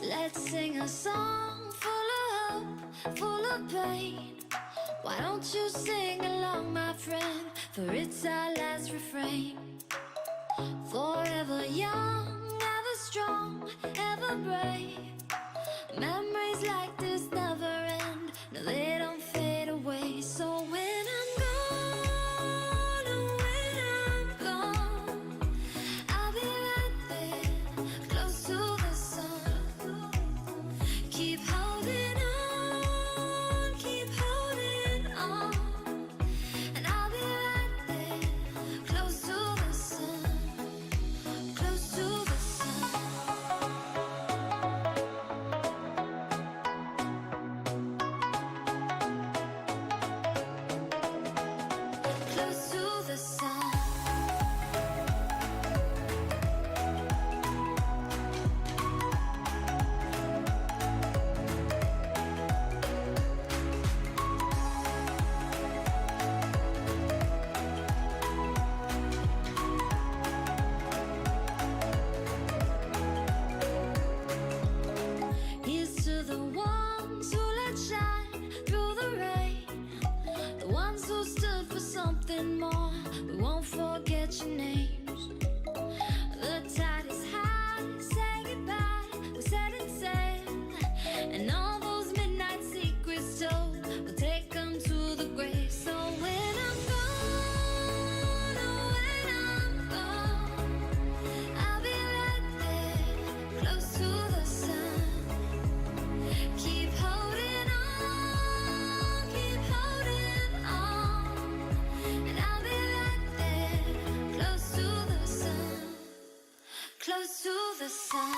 Let's sing a song full of hope, full of pain. Why don't you sing along, my friend? For it's our last refrain. Forever young, ever strong, ever brave. Memories like this never end. No, they don't fade away. So when I'm gone, oh, when I'm gone, I'll be right there, close to the sun. Keep holding on, keep holding on. And I'll be right there, close to the sun, close to the sun. Close to the sun. Here's to the ones who let shine through the rain, the ones who stood for something more. We won't forget your names. The tide is high, say goodbye, we're setting sail, and all those midnight secrets told, we'll take them to the grave. So when I'm gone, oh, when I'm gone, I'll be right there, close to the sun. Keep holding on, keep holding on, and I'll be right there, close to the sun, close to the sun. Close to the sun.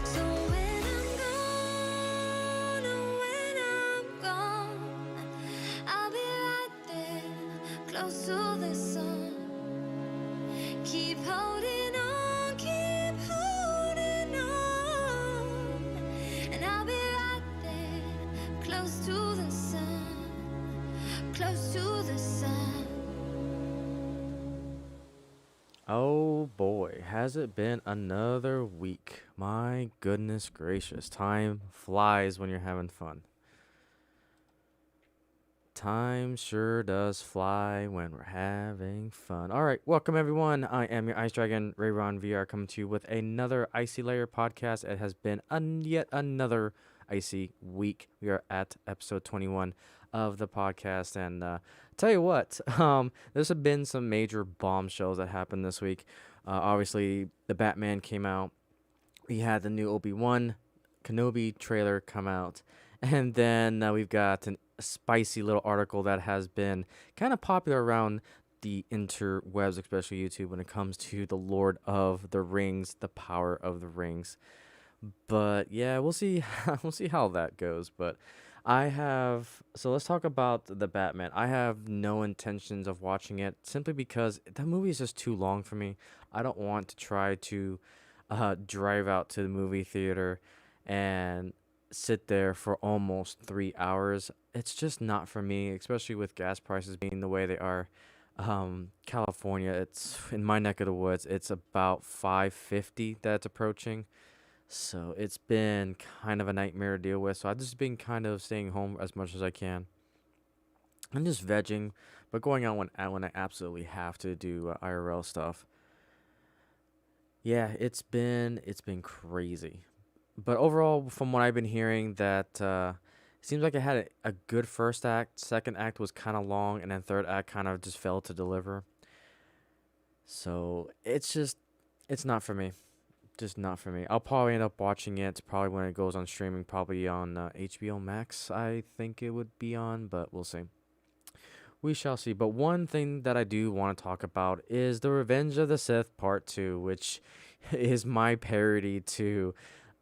So when I'm gone, oh, when I'm gone, I'll be right there, close to the sun. Keep holding on, keep holding on, and I'll be right there, close to the sun, close to the sun. Oh boy, has it been another week? My goodness gracious, time flies when you're having fun. Time sure does fly when we're having fun. All right, welcome everyone. I am your Ice Dragon, Rayron VR, coming to you with another Icey Lair Podcast. It has been yet another icy week. We are at episode 21 of the podcast, and tell you what, there's been some major bombshells that happened this week. Obviously, the Batman came out. We had the new Obi-Wan Kenobi trailer come out. And then we've got a spicy little article that has been kind of popular around the interwebs, especially YouTube, when it comes to the Lord of the Rings, the power of the rings. But yeah, we'll see. We'll see how that goes. But so let's talk about the Batman. I have no intentions of watching it simply because that movie is just too long for me. I don't want to try to drive out to the movie theater and sit there for almost 3 hours. It's just not for me, especially with gas prices being the way they are. California, it's in my neck of the woods. It's about 550 that's approaching. So it's been kind of a nightmare to deal with. So I've just been kind of staying home as much as I can. I'm just vegging, but going out when I absolutely have to do IRL stuff. Yeah, it's been crazy. But overall, from what I've been hearing, that seems like it had a good first act. Second act was kind of long, and then third act kind of just failed to deliver. So it's not for me, just not for me. I'll probably end up watching it probably when it goes on streaming, probably on HBO Max, I think it would be on, but we'll see. We shall see. But one thing that I do want to talk about is The Revenge of the Sith Part 2, which is my parody to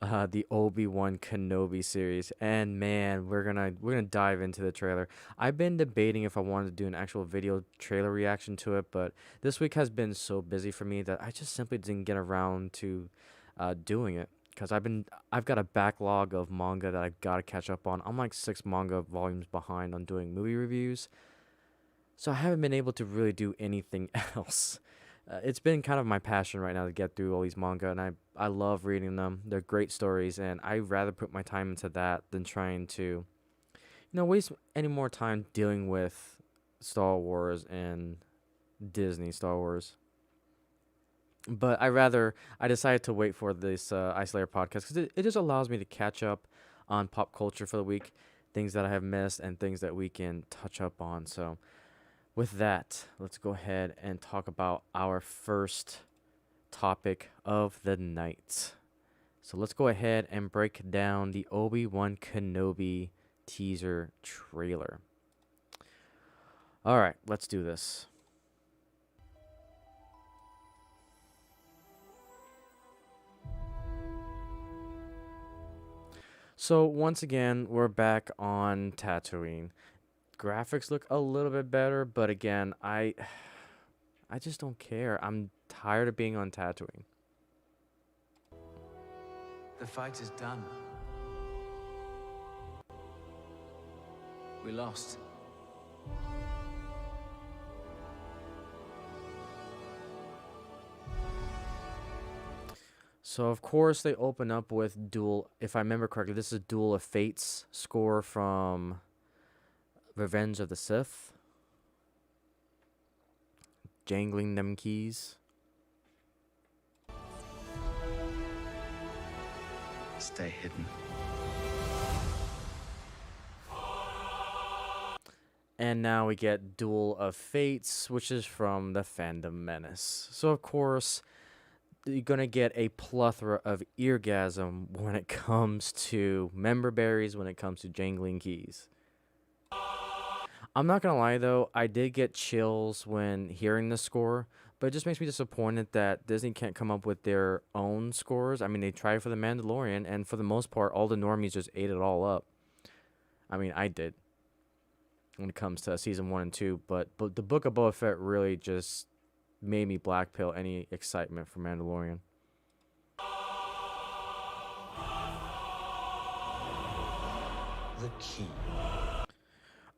the Obi-Wan Kenobi series. And man, we're gonna dive into the trailer. I've been debating if I wanted to do an actual video trailer reaction to it, but this week has been so busy for me that I just simply didn't get around to doing it. Because I've got a backlog of manga that I've got to catch up on. I'm like 6 manga volumes behind on doing movie reviews. So I haven't been able to really do anything else. It's been kind of my passion right now to get through all these manga, and I love reading them. They're great stories, and I'd rather put my time into that than trying to, waste any more time dealing with Star Wars and Disney Star Wars. But I decided to wait for this Icey Lair podcast because it just allows me to catch up on pop culture for the week, things that I have missed and things that we can touch up on. So with that, let's go ahead and talk about our first topic of the night. So let's go ahead and break down the Obi-Wan Kenobi teaser trailer. All right, let's do this. So once again, we're back on Tatooine. Graphics look a little bit better, but again, I just don't care. I'm tired of being on Tatooine. The fight is done. We lost. So of course they open up with if I remember correctly, this is Duel of Fates score from Revenge of the Sith. Jangling them keys. Stay hidden. And now we get Duel of Fates, which is from the Phantom Menace. So of course, you're going to get a plethora of eargasm when it comes to member berries, when it comes to jangling keys. I'm not going to lie, though, I did get chills when hearing the score, but it just makes me disappointed that Disney can't come up with their own scores. I mean, they tried for The Mandalorian, and for the most part, all the normies just ate it all up. I mean, I did when it comes to season 1 and 2, but the Book of Boba Fett really just made me blackpill any excitement for Mandalorian. The key.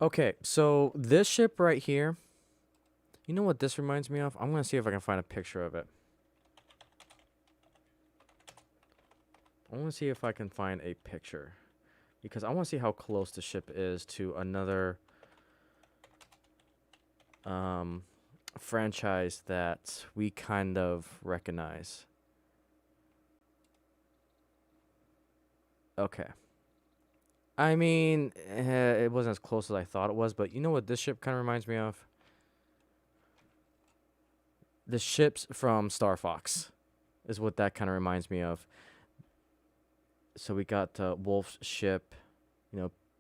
Okay, so this ship right here, you know what this reminds me of? I'm going to see if I can find a picture of it. I want to see if I can find a picture, because I want to see how close the ship is to another franchise that we kind of recognize. Okay. I mean, it wasn't as close as I thought it was, but you know what this ship kind of reminds me of? The ships from Star Fox is what that kind of reminds me of. So we got Wolf's ship,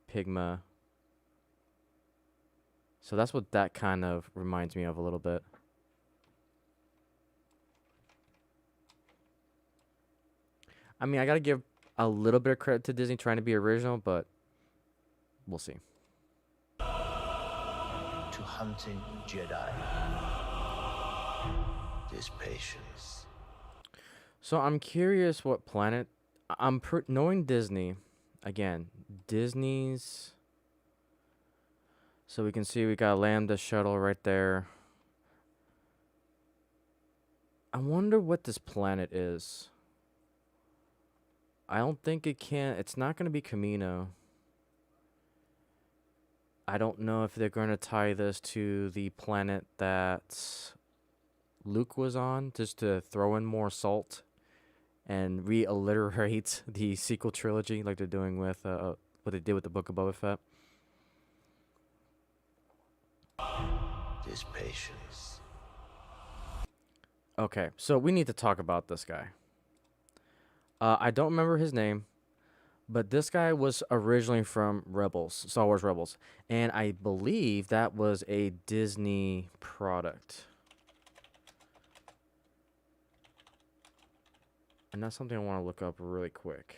Pigma. So that's what that kind of reminds me of a little bit. I mean, I got to give a little bit of credit to Disney trying to be original, but we'll see. To hunting Jedi. This patience. So I'm curious what planet. Knowing Disney, again, Disney's. So we can see we got a Lambda shuttle right there. I wonder what this planet is. I don't think it's not going to be Camino. I don't know if they're going to tie this to the planet that Luke was on, just to throw in more salt and realliterate the sequel trilogy like they're doing with what they did with the Book of Boba Fett. This patience. Okay, so we need to talk about this guy. I don't remember his name, but this guy was originally from Rebels, Star Wars Rebels, and I believe that was a Disney product. And that's something I want to look up really quick.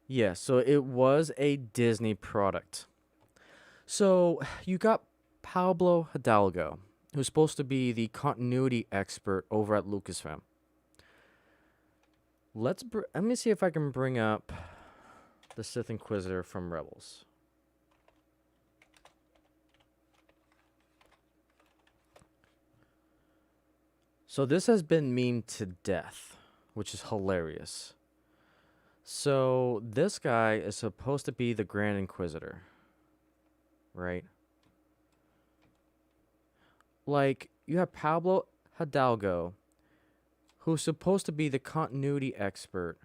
Yeah, so it was a Disney product. So you got Pablo Hidalgo, who's supposed to be the continuity expert over at Lucasfilm. Let me see if I can bring up the Sith Inquisitor from Rebels. So this has been memed to death, which is hilarious. So this guy is supposed to be the Grand Inquisitor, right? Like, you have Pablo Hidalgo, who's supposed to be the continuity expert,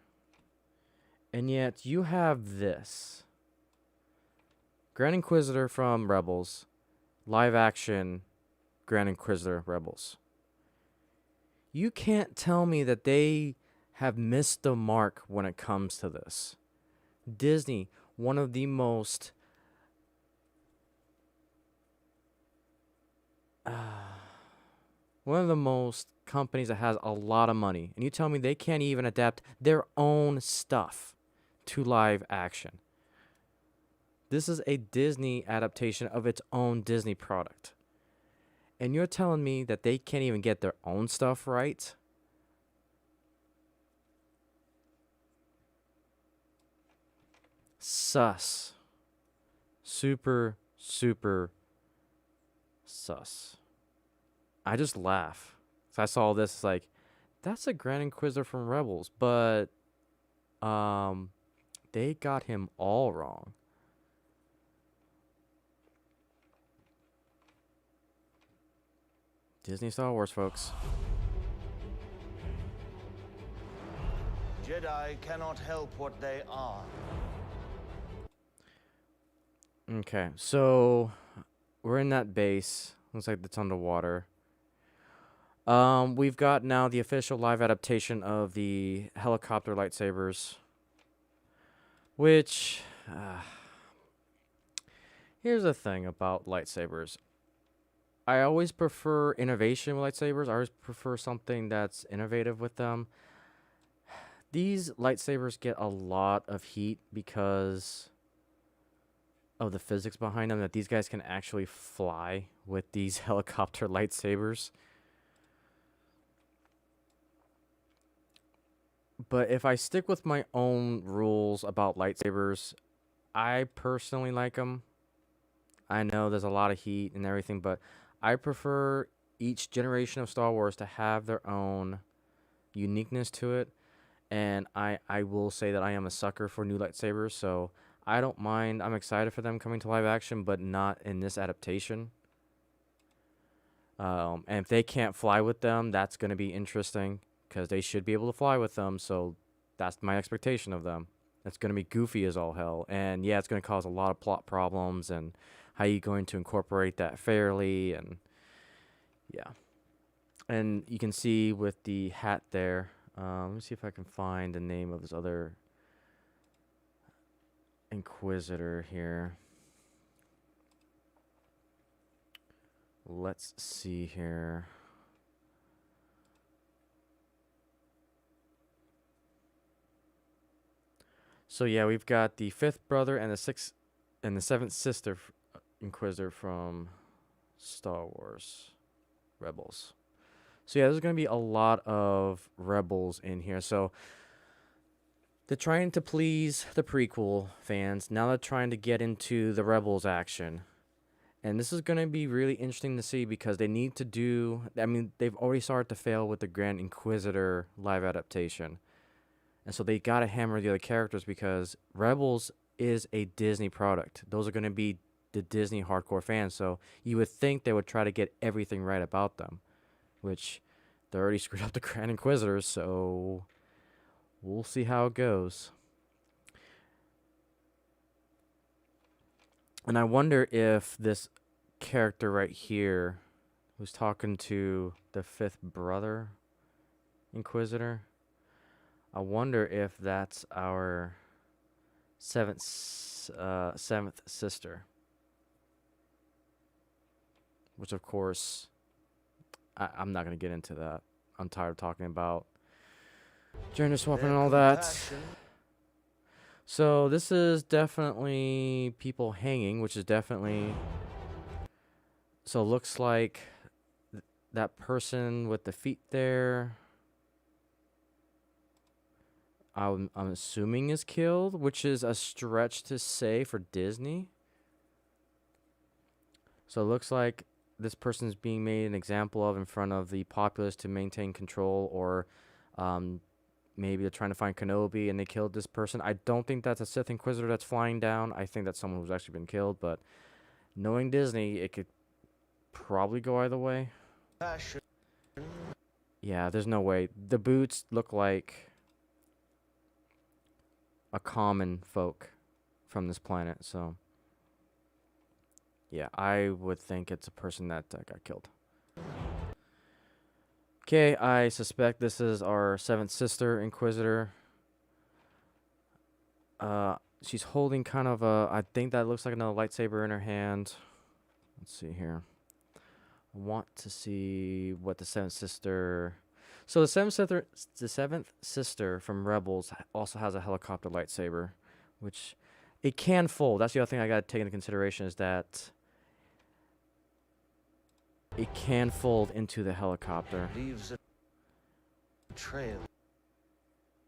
and yet you have this. Grand Inquisitor from Rebels, live action Grand Inquisitor Rebels. You can't tell me that they have missed the mark when it comes to this. Disney, one of the most companies that has a lot of money, and you tell me they can't even adapt their own stuff to live action. This is a Disney adaptation of its own Disney product. And you're telling me that they can't even get their own stuff right? Sus. Super, super sus. I just laugh. So I saw this, like, that's a Grand Inquisitor from Rebels, but they got him all wrong. Disney Star Wars, folks. Jedi cannot help what they are. Okay, so we're in that base. Looks like it's underwater. We've got now the official live adaptation of the helicopter lightsabers, which here's the thing about lightsabers. I always prefer innovation with lightsabers. I always prefer something that's innovative with them. These lightsabers get a lot of heat because of the physics behind them, that these guys can actually fly with these helicopter lightsabers. But if I stick with my own rules about lightsabers, I personally like them. I know there's a lot of heat and everything, but I prefer each generation of Star Wars to have their own uniqueness to it. And I will say that I am a sucker for new lightsabers, so I don't mind. I'm excited for them coming to live action, but not in this adaptation. And if they can't fly with them, that's going to be interesting, because they should be able to fly with them, so that's my expectation of them. It's going to be goofy as all hell, and yeah, it's going to cause a lot of plot problems, and how are you going to incorporate that fairly, and yeah. And you can see with the hat there, let me see if I can find the name of this other Inquisitor here. Let's see here. So yeah, we've got the fifth brother and the seventh sister Inquisitor from Star Wars Rebels. So yeah, there's going to be a lot of Rebels in here. So they're trying to please the prequel fans. Now they're trying to get into the Rebels action. And this is going to be really interesting to see, because they need to do... I mean, they've already started to fail with the Grand Inquisitor live adaptation. And so they got to hammer the other characters, because Rebels is a Disney product. Those are going to be the Disney hardcore fans. So you would think they would try to get everything right about them, which they already screwed up the Grand Inquisitors, so we'll see how it goes. And I wonder if this character right here, who's talking to the fifth brother Inquisitor. I wonder if that's our seventh sister. Which, of course, I'm not going to get into that. I'm tired of talking about gender swapping and all that. So this is definitely people hanging, which is definitely... So it looks like that person with the feet there, I'm assuming is killed, which is a stretch to say for Disney. So it looks like this person's being made an example of in front of the populace to maintain control, or maybe they're trying to find Kenobi and they killed this person. I don't think that's a Sith Inquisitor that's flying down. I think that's someone who's actually been killed, but knowing Disney, it could probably go either way. Yeah, there's no way. The boots look like a common folk from this planet, so yeah, I would think it's a person that got killed. Okay, I suspect this is our seventh sister Inquisitor. She's holding kind of a, I think that looks like another lightsaber in her hand. Let's see here. I want to see what the seventh sister... So the seventh sister from Rebels also has a helicopter lightsaber, which it can fold. That's the other thing I got to take into consideration, is that it can fold into the helicopter. Leaves a trail.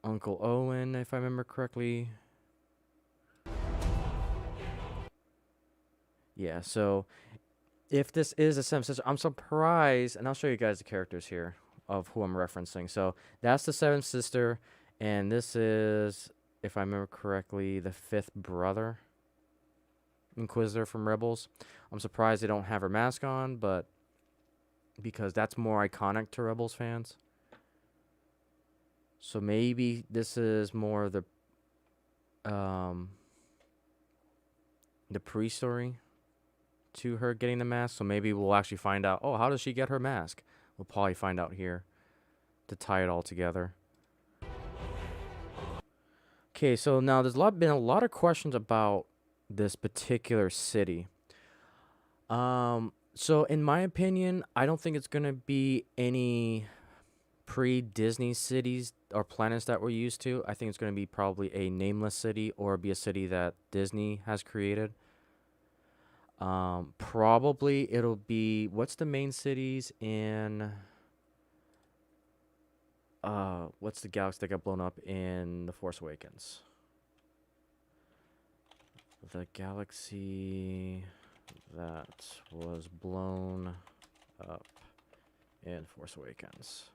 Uncle Owen, if I remember correctly. Yeah, so if this is a seventh sister, I'm surprised, and I'll show you guys the characters here of who I'm referencing. So that's the seventh sister, and this is, if I remember correctly, the fifth brother Inquisitor from Rebels. I'm surprised they don't have her mask on, but because that's more iconic to Rebels fans. So maybe this is more of the pre-story to her getting the mask. So maybe we'll actually find out, oh, how does she get her mask? We'll probably find out here to tie it all together. Okay, so now there's been a lot of questions about this particular city. So in my opinion, I don't think it's going to be any pre-Disney cities or planets that we're used to. I think it's going to be probably a nameless city, or be a city that Disney has created. Probably it'll be, what's the main cities in what's the galaxy that got blown up in The Force Awakens? The galaxy that was blown up in Force Awakens.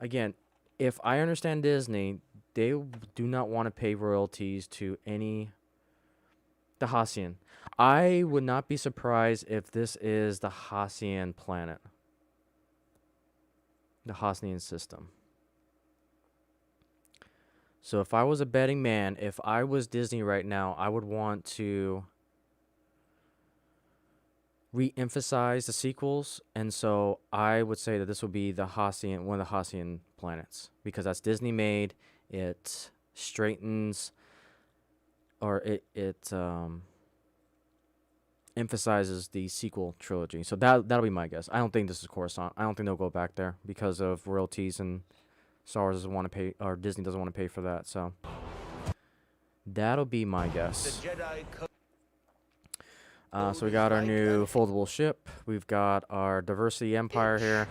Again, if I understand Disney, they do not want to pay royalties to any... The Hassian. I would not be surprised if this is the Hassian planet. The Hassian system. So if I was a betting man, if I was Disney right now, I would want to re-emphasize the sequels. And so I would say that this will be the Hassian, one of the Hassian planets. Because that's Disney made. It straightens... or it emphasizes the sequel trilogy. So that'll be my guess. I don't think this is Coruscant. I don't think they'll go back there because of royalties, and Star Wars doesn't want to pay, or Disney doesn't want to pay for that. So that'll be my guess. So we got our new foldable ship. We've got our Diversity Empire here,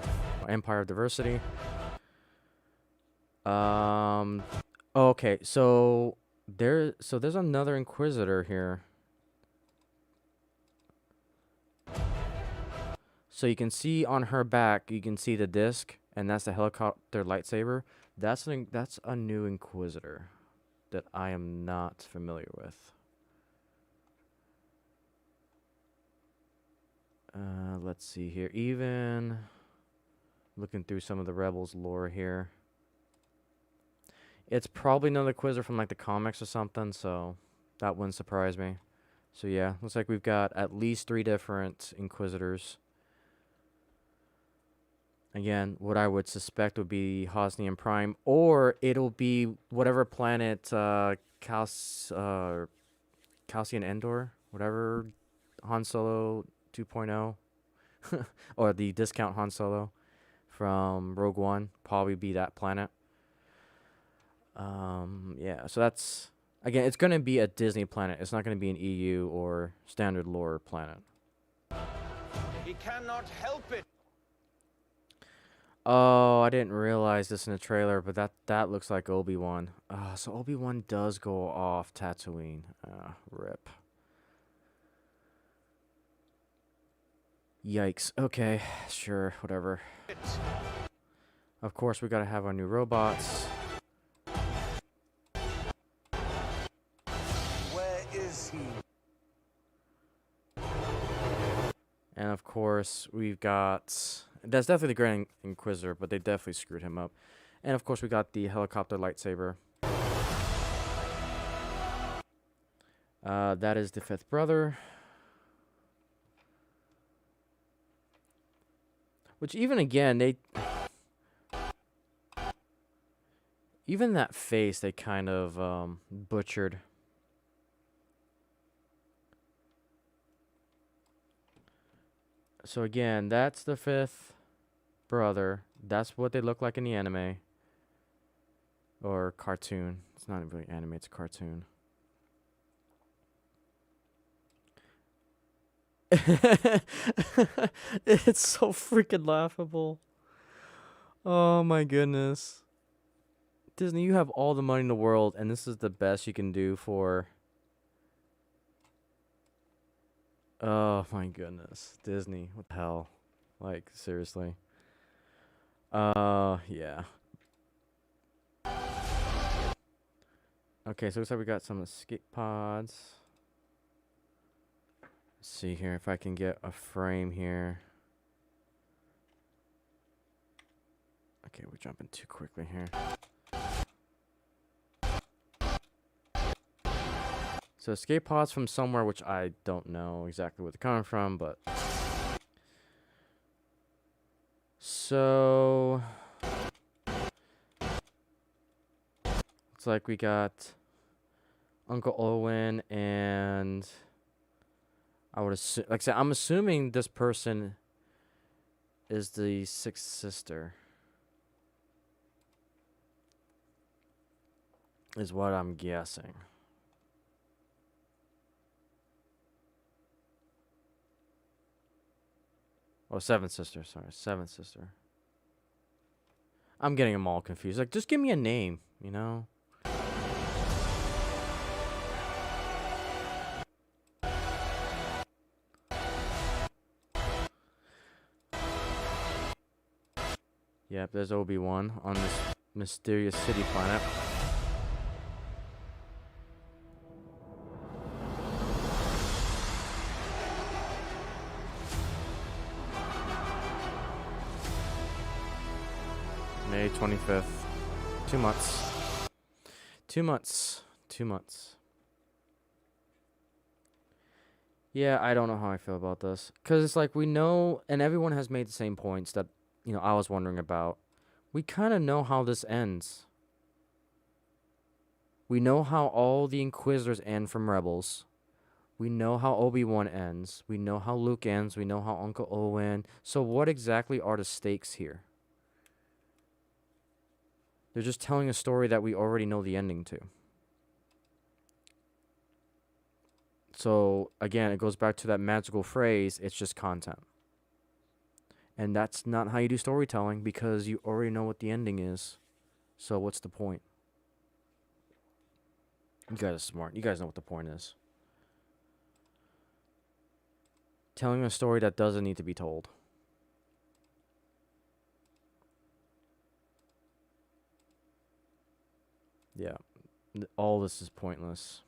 Empire of Diversity. Okay, so there's another Inquisitor here. So you can see on her back, you can see the disc, and that's the helicopter lightsaber. That's a new Inquisitor that I am not familiar with. Let's see here. Even looking through some of the Rebels lore here. It's probably another Inquisitor from like the comics or something, so that wouldn't surprise me. So yeah, looks like we've got at least 3 different Inquisitors Again, what I would suspect would be Hosnian Prime, or it'll be whatever planet Calcian Endor, whatever Han Solo 2.0, or the discount Han Solo from Rogue One, probably be that planet. Yeah, so that's, again, it's going to be a Disney planet. It's not going to be an EU or standard lore planet. He cannot help it. Oh, I didn't realize this in the trailer, but that looks like Obi-Wan. So Obi-Wan does go off Tatooine. Rip. Yikes. Okay, sure, whatever. Of course, we gotta have our new robots. Where is he? And of course, we've got... That's definitely the Grand Inquisitor, but they definitely screwed him up. And of course, we got the helicopter lightsaber. That is the fifth brother. Which even again, they... Even that face, they kind of butchered. So again, that's the fifth brother. That's what they look like in the anime. Or cartoon. It's not really anime, it's a cartoon. It's so freaking laughable. Oh my goodness. Disney, you have all the money in the world, and this is the best you can do for... Oh my goodness. Disney, what the hell? Like, seriously. Yeah. Okay, so it looks like we got some escape pods. Let's see here if I can get a frame here. Okay, we're jumping too quickly here. So escape pods from somewhere, which I don't know exactly where they're coming from, but... So... Looks like we got Uncle Owen and... I would assume... Like I said, I'm assuming this person is the sixth sister. Is what I'm guessing. Oh, seventh sister. Sorry, seventh sister. I'm getting them all confused. Like, just give me a name, you know? Yep, there's Obi-Wan on this mysterious city planet. May 25th. 2 months. 2 months. 2 months. Yeah, I don't know how I feel about this. Because it's like we know, and everyone has made the same points that, you know, I was wondering about. We kind of know how this ends. We know how all the Inquisitors end from Rebels. We know how Obi-Wan ends. We know how Luke ends. We know how Uncle Owen. So what exactly are the stakes here? They're just telling a story that we already know the ending to. So, again, it goes back to that magical phrase, it's just content. And that's not how you do storytelling because you already know what the ending is. So what's the point? You guys are smart. You guys know what the point is. Telling a story that doesn't need to be told. Yeah. All this is pointless.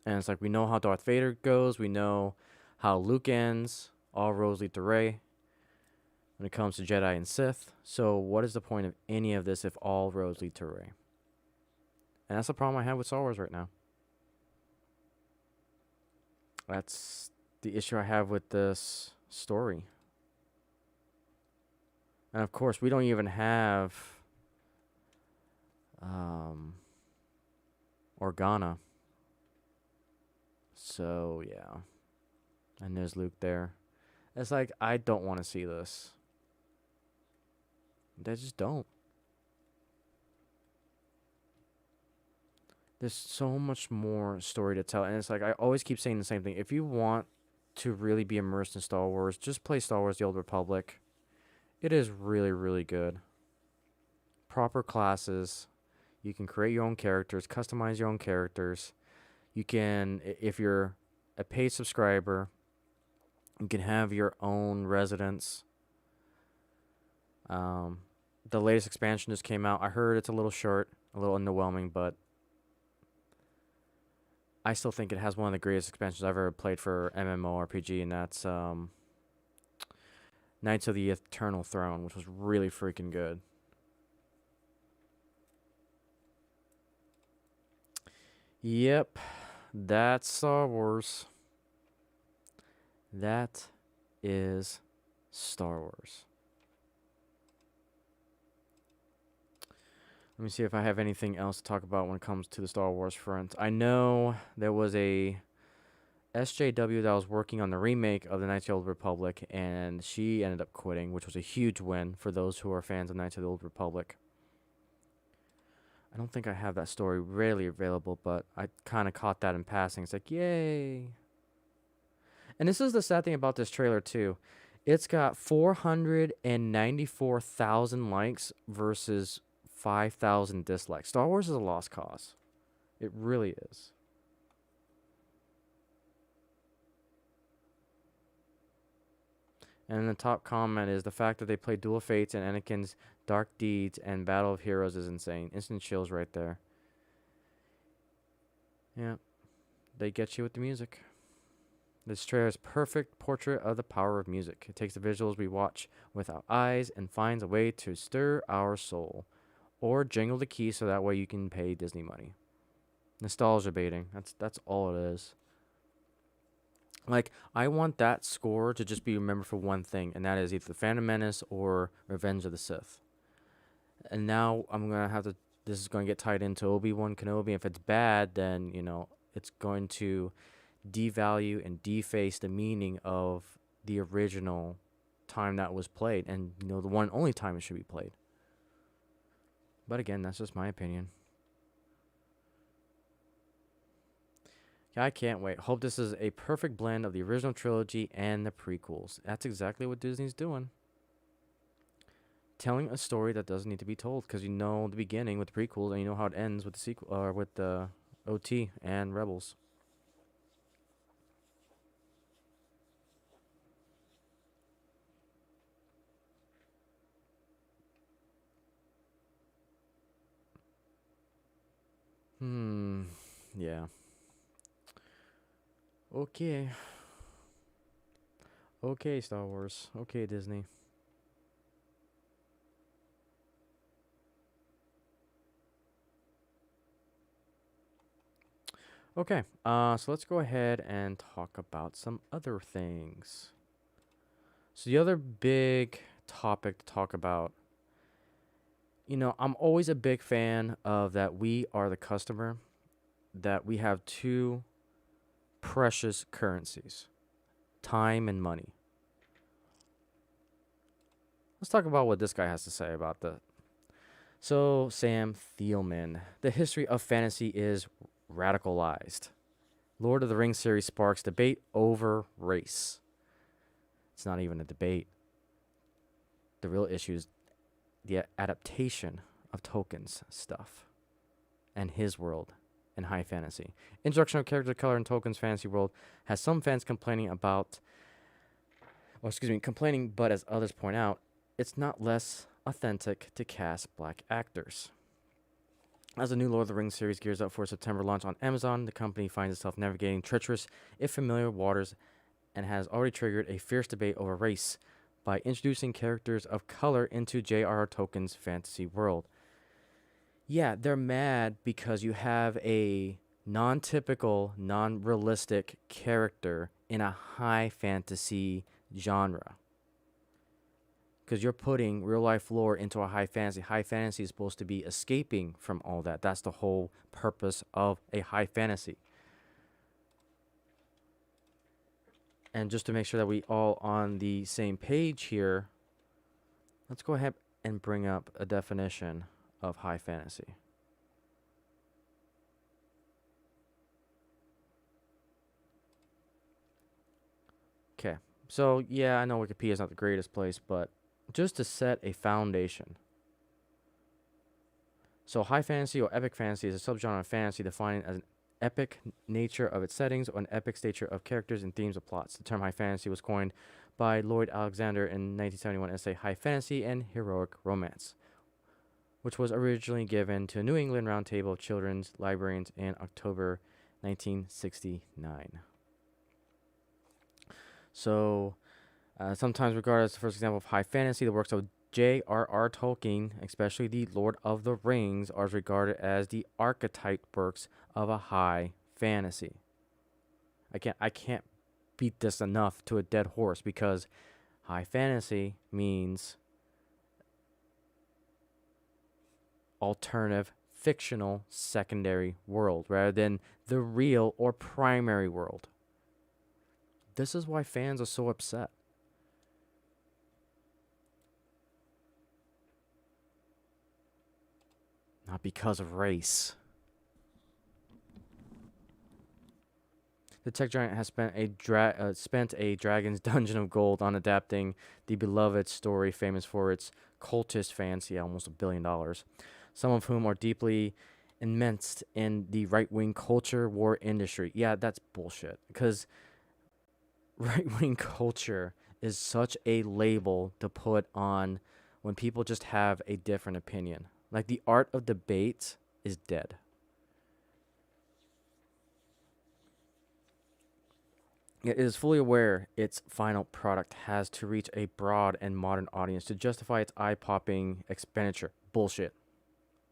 And it's like we know how Darth Vader goes. We know how Luke ends. All roads lead to Rey. When it comes to Jedi and Sith. So what is the point of any of this if all roads lead to Rey? And that's the problem I have with Star Wars right now. That's the issue I have with this story. And of course, we don't even have Organa. So, yeah. And there's Luke there. It's like, I don't want to see this. They just don't. There's so much more story to tell. And it's like, I always keep saying the same thing. If you want to really be immersed in Star Wars, just play Star Wars The Old Republic. It is really, really good. Proper classes. You can create your own characters, customize your own characters. You can, if you're a paid subscriber, you can have your own residence. The latest expansion just came out. I heard it's a little short, a little underwhelming, but I still think it has one of the greatest expansions I've ever played for MMORPG, and that's Knights of the Eternal Throne, which was really freaking good. Yep, that's Star Wars. That is Star Wars. Let me see if I have anything else to talk about when it comes to the Star Wars front. I know there was a SJW that was working on the remake of the Knights of the Old Republic, and she ended up quitting, which was a huge win for those who are fans of Knights of the Old Republic. I don't think I have that story readily available, but I kind of caught that in passing. It's like, yay. And this is the sad thing about this trailer, too. It's got 494,000 likes versus 5,000 dislikes. Star Wars is a lost cause. It really is. And the top comment is the fact that they play Duel of Fates and Anakin's Dark Deeds and Battle of Heroes is insane. Instant chills right there. Yeah. They get you with the music. This trailer is a perfect portrait of the power of music. It takes the visuals we watch with our eyes and finds a way to stir our soul. Or jingle the key so that way you can pay Disney money. Nostalgia baiting. That's all it is. Like, I want that score to just be remembered for one thing, and that is either The Phantom Menace or Revenge of the Sith. And now I'm going to have to, this is going to get tied into Obi-Wan Kenobi. If it's bad, then, it's going to devalue and deface the meaning of the original time that was played, and, the one and only time it should be played. But again, that's just my opinion. Yeah, I can't wait. Hope this is a perfect blend of the original trilogy and the prequels. That's exactly what Disney's doing. Telling a story that doesn't need to be told, because you know the beginning with the prequels and you know how it ends with the sequel, or with the OT and Rebels. Yeah. Okay. Okay, Star Wars. Okay, Disney. Okay, so let's go ahead and talk about some other things. So the other big topic to talk about, I'm always a big fan of that we are the customer, that we have two precious currencies, time and money. Let's talk about what this guy has to say about that. So, Sam Thielman, the history of fantasy is radicalized. Lord of the Rings series sparks debate over race. It's not even a debate. The real issue is the adaptation of Tolkien's stuff and his world in high fantasy. Introduction of character color in Tolkien's fantasy world has some fans complaining, but as others point out, it's not less authentic to cast black actors. As the new Lord of the Rings series gears up for a September launch on Amazon, the company finds itself navigating treacherous, if familiar waters, and has already triggered a fierce debate over race by introducing characters of color into J.R.R. Tolkien's fantasy world. Yeah, they're mad because you have a non-typical, non-realistic character in a high fantasy genre. because you're putting real life lore into a high fantasy. High fantasy is supposed to be escaping from all that. That's the whole purpose of a high fantasy. And just to make sure that we all on the same page here, let's go ahead and bring up a definition of high fantasy. Okay, so yeah, I know Wikipedia is not the greatest place, but just to set a foundation. So high fantasy or epic fantasy is a subgenre of fantasy defined as an epic nature of its settings or an epic stature of characters and themes of plots. The term high fantasy was coined by Lloyd Alexander in 1971 essay High Fantasy and Heroic Romance, which was originally given to a New England Round Table of Children's Librarians in October 1969. So, sometimes regarded as the first example of high fantasy, the works of J.R.R. Tolkien, especially the Lord of the Rings, are regarded as the archetype works of a high fantasy. I can't beat this enough to a dead horse, because high fantasy means alternative fictional secondary world rather than the real or primary world. This is why fans are so upset. Not because of race. The tech giant has spent a Dragon's Dungeon of Gold on adapting the beloved story famous for its cultist fans, almost $1 billion, some of whom are deeply immersed in the right-wing culture war industry. Yeah, that's bullshit, because right-wing culture is such a label to put on when people just have a different opinion. Like, the art of debate is dead. It is fully aware its final product has to reach a broad and modern audience to justify its eye-popping expenditure. Bullshit.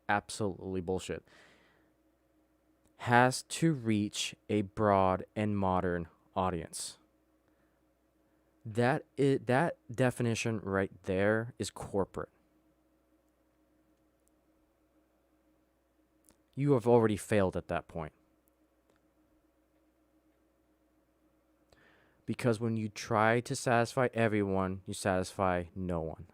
Absolutely bullshit. Has to reach a broad and modern audience. That definition right there is corporate. You have already failed at that point. Because when you try to satisfy everyone, you satisfy no one.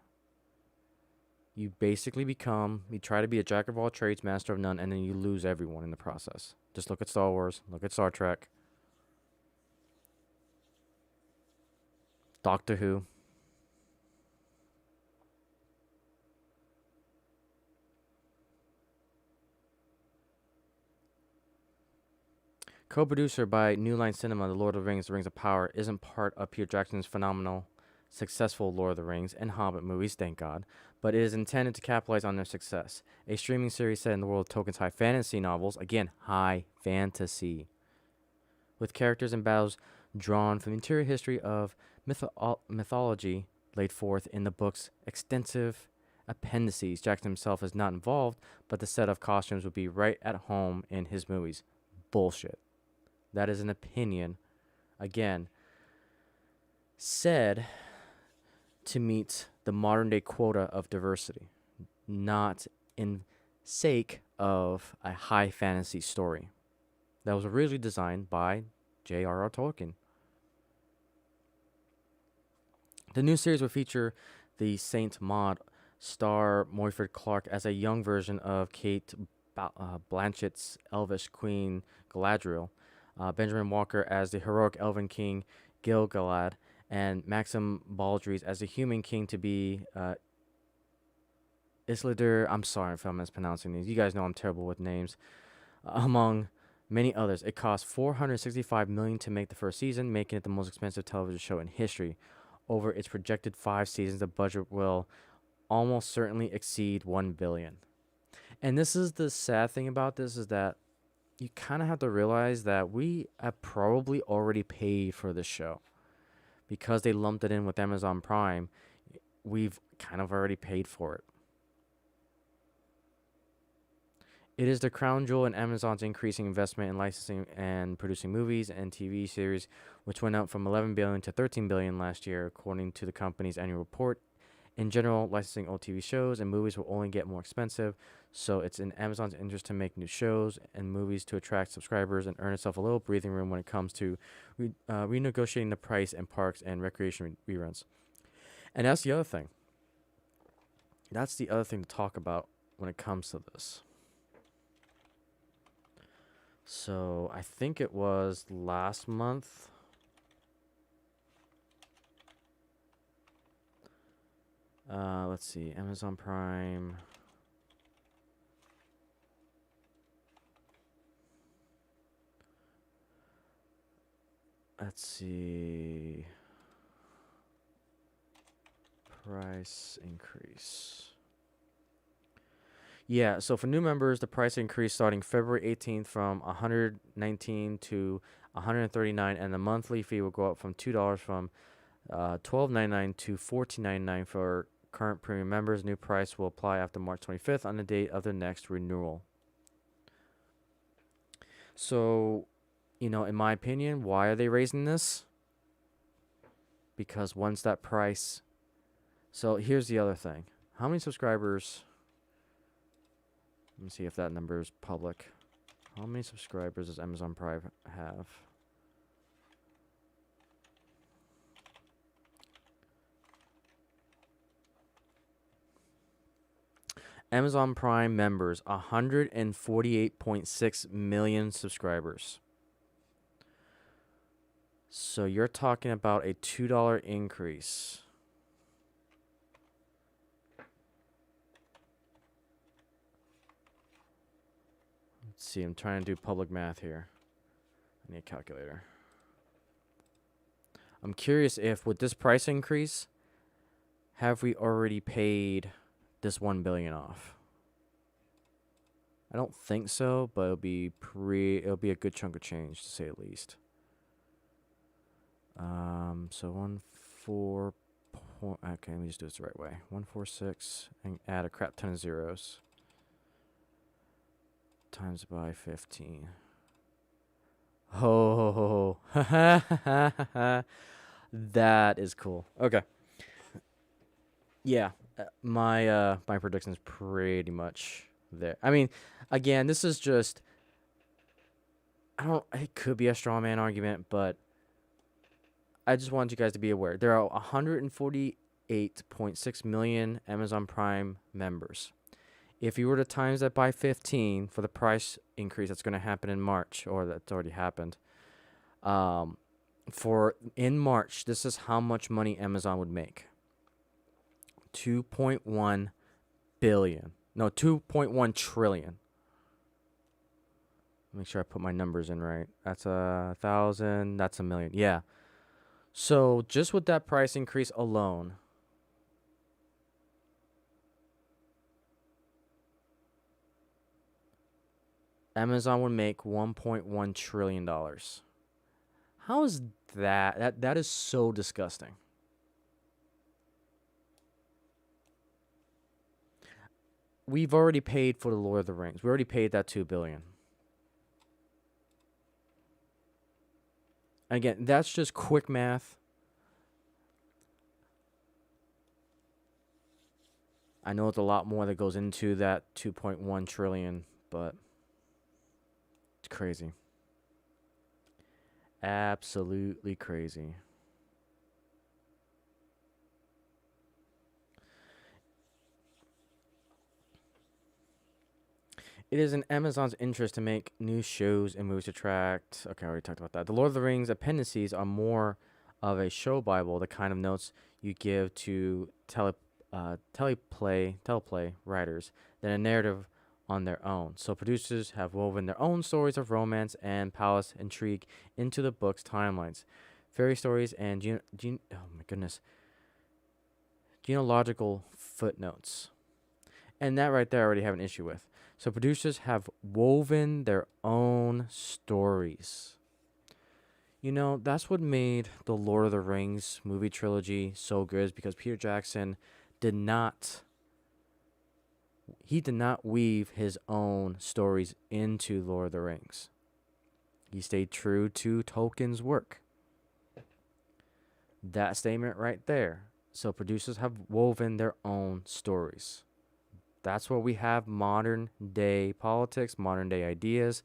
You basically you try to be a jack of all trades, master of none, and then you lose everyone in the process. Just look at Star Wars, look at Star Trek, Doctor Who. Co-producer by New Line Cinema, The Lord of the Rings, The Rings of Power, isn't part of Peter Jackson's phenomenal, successful Lord of the Rings and Hobbit movies, thank God, but it is intended to capitalize on their success. A streaming series set in the world of Tolkien's high fantasy novels, again, high fantasy, with characters and battles drawn from the interior history of mythology laid forth in the book's extensive appendices. Jackson himself is not involved, but the set of costumes would be right at home in his movies. Bullshit. That is an opinion, again, said to meet the modern day quota of diversity, not in sake of a high fantasy story that was originally designed by J.R.R. Tolkien. The new series will feature the Saint Maud star Morfydd Clark as a young version of Kate Blanchett's elvish queen Galadriel, Benjamin Walker as the heroic elven king Gil-galad, and Maxim Baldries as the human king to be Isildur. I'm sorry if I'm mispronouncing these. You guys know I'm terrible with names. Among many others. It cost $465 million to make the first season, making it the most expensive television show in history. Over its projected 5 seasons, the budget will almost certainly exceed $1 billion. And this is the sad thing about this, is that you kind of have to realize that we have probably already paid for this show. Because they lumped it in with Amazon Prime, we've kind of already paid for it. It is the crown jewel in Amazon's increasing investment in licensing and producing movies and TV series, which went up from $11 billion to $13 billion last year, according to the company's annual report. In general, licensing old TV shows and movies will only get more expensive, so it's in Amazon's interest to make new shows and movies to attract subscribers and earn itself a little breathing room when it comes to renegotiating the price in parks and recreation reruns. And that's the other thing. That's the other thing to talk about when it comes to this. So I think it was last month. Let's see, Amazon Prime. Let's see. Price increase. Yeah, so for new members, the price increase starting February 18th from $119 to $139, and the monthly fee will go up from $2 from $12.99 to $14.99 for current premium members. New price will apply after March 25th on the date of the next renewal. So, in my opinion, why are they raising this? Because once that price... So here's the other thing. How many subscribers... Let me see if that number is public. How many subscribers does Amazon Prime have? Amazon Prime members, 148.6 million subscribers. So you're talking about a $2 increase. Let's see, I'm trying to do public math here. I need a calculator. I'm curious if with this price increase, have we already paid this $1 billion off? I don't think so, but it'll be a good chunk of change to say the least. So 1.4. Okay, let me just do this the right way. 146 and add a crap ton of zeros. Times by 15. Oh, that is cool. Okay. Yeah, my prediction is pretty much there. I mean, again, this is just... It could be a straw man argument, but I just want you guys to be aware. There are 148.6 million Amazon Prime members. If you were to times that by 15 for the price increase that's going to happen in March, or that's already happened, in March, this is how much money Amazon would make. 2.1 billion. No, 2.1 trillion. Make sure I put my numbers in right. That's 1,000. That's 1 million. Yeah. So just with that price increase alone, Amazon would make $1.1 trillion. How is that? That is so disgusting. We've already paid for the Lord of the Rings. We already paid that $2 billion. Again, that's just quick math. I know it's a lot more that goes into that 2.1 trillion, but it's crazy. Absolutely crazy. It is in Amazon's interest to make new shows and movies to attract... Okay, I already talked about that. The Lord of the Rings appendices are more of a show Bible, the kind of notes you give to teleplay writers, than a narrative on their own. So producers have woven their own stories of romance and palace intrigue into the book's timelines. Fairy stories and genealogical footnotes. And that right there I already have an issue with. So producers have woven their own stories. That's what made the Lord of the Rings movie trilogy so good, is because Peter Jackson did not weave his own stories into Lord of the Rings. He stayed true to Tolkien's work. That statement right there So producers have woven their own stories. That's where we have modern day politics, modern day ideas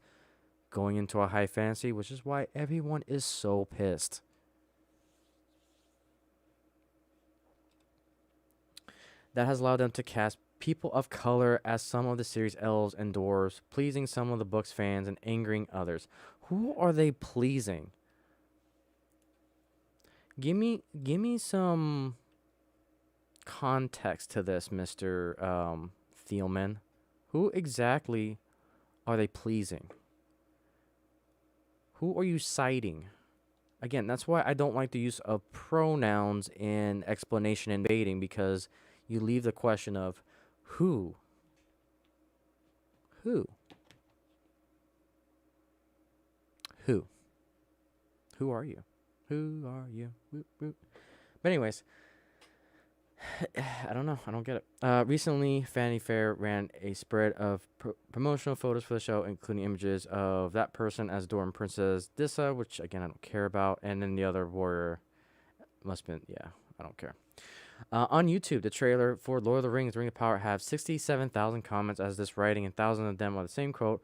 going into a high fantasy, which is why everyone is so pissed. That has allowed them to cast people of color as some of the series' elves and dwarves, pleasing some of the book's fans and angering others. Who are they pleasing? Give me some context to this, Mr. Thielman. Who exactly are they pleasing? Who are you citing? Again, that's why I don't like the use of pronouns in explanation and debating, because you leave the question of who. Who? Who? Who are you? Who are you? Whoop, whoop. But anyways, I don't know. I don't get it. Recently, Vanity Fair ran a spread of promotional photos for the show, including images of that person as Dora and Princess Dissa, which, again, I don't care about. And then the other warrior must have been, yeah, I don't care. On YouTube, the trailer for Lord of the Rings, Ring of Power, have 67,000 comments as this writing, and thousands of them are the same quote,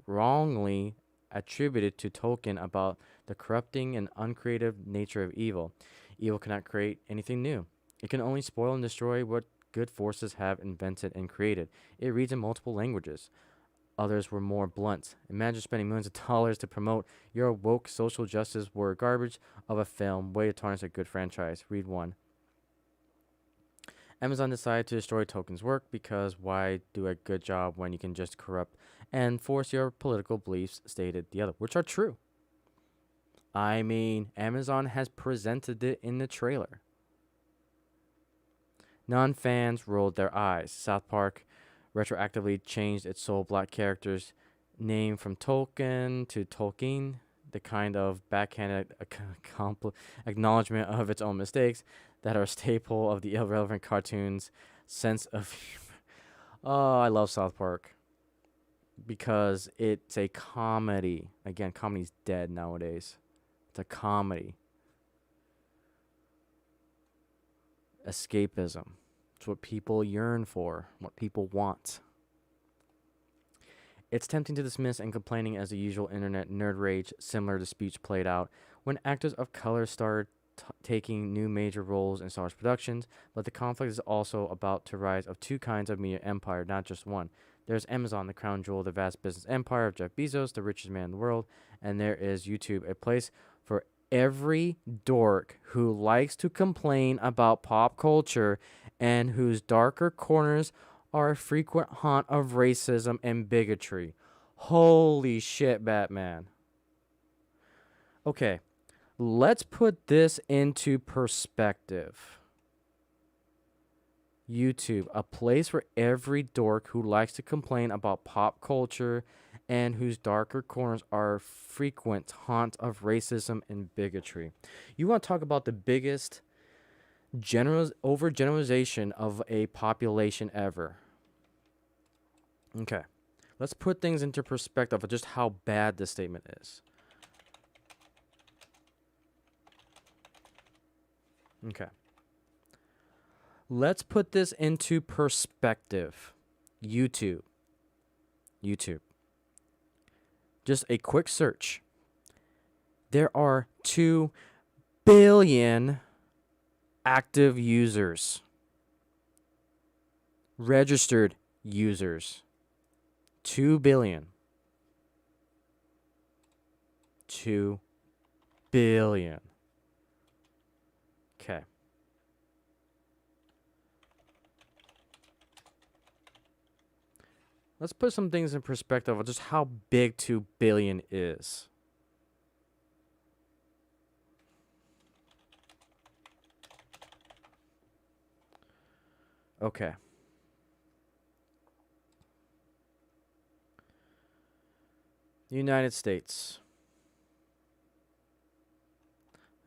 wrongly attributed to Tolkien about the corrupting and uncreative nature of evil. Evil cannot create anything new. It can only spoil and destroy what good forces have invented and created. It reads in multiple languages. Others were more blunt. Imagine spending millions of dollars to promote your woke social justice were garbage of a film. Way to tarnish a good franchise. Read one. Amazon decided to destroy Tolkien's work because why do a good job when you can just corrupt and force your political beliefs, stated the other, which are true. I mean, Amazon has presented it in the trailer. Non-fans rolled their eyes. South Park retroactively changed its sole black character's name from Tolkien to Tolkien, the kind of backhanded acknowledgement of its own mistakes that are a staple of the irrelevant cartoon's sense of humor. Oh, I love South Park because it's a comedy. Again, comedy's dead nowadays. It's a comedy. Escapism. It's what people yearn for, what people want. It's tempting to dismiss and complaining as the usual internet nerd rage, similar disputes played out when actors of color started taking new major roles in Star Wars productions, but the conflict is also about to rise of two kinds of media empire, not just one. There's Amazon, the crown jewel of the vast business empire of Jeff Bezos, the richest man in the world, and there is YouTube, a place for every dork who likes to complain about pop culture and whose darker corners are a frequent haunt of racism and bigotry. Holy shit, Batman. Okay, let's put this into perspective. YouTube, a place for every dork who likes to complain about pop culture and whose darker corners are frequent haunt of racism and bigotry. You want to talk about the biggest overgeneralization of a population ever. Okay, let's put things into perspective of just how bad this statement is. Okay. Let's put this into perspective. YouTube. Just a quick search. There are 2 billion active users. Registered users. 2 billion. 2 billion. Okay. Let's put some things in perspective of just how big 2 billion is. Okay. United States.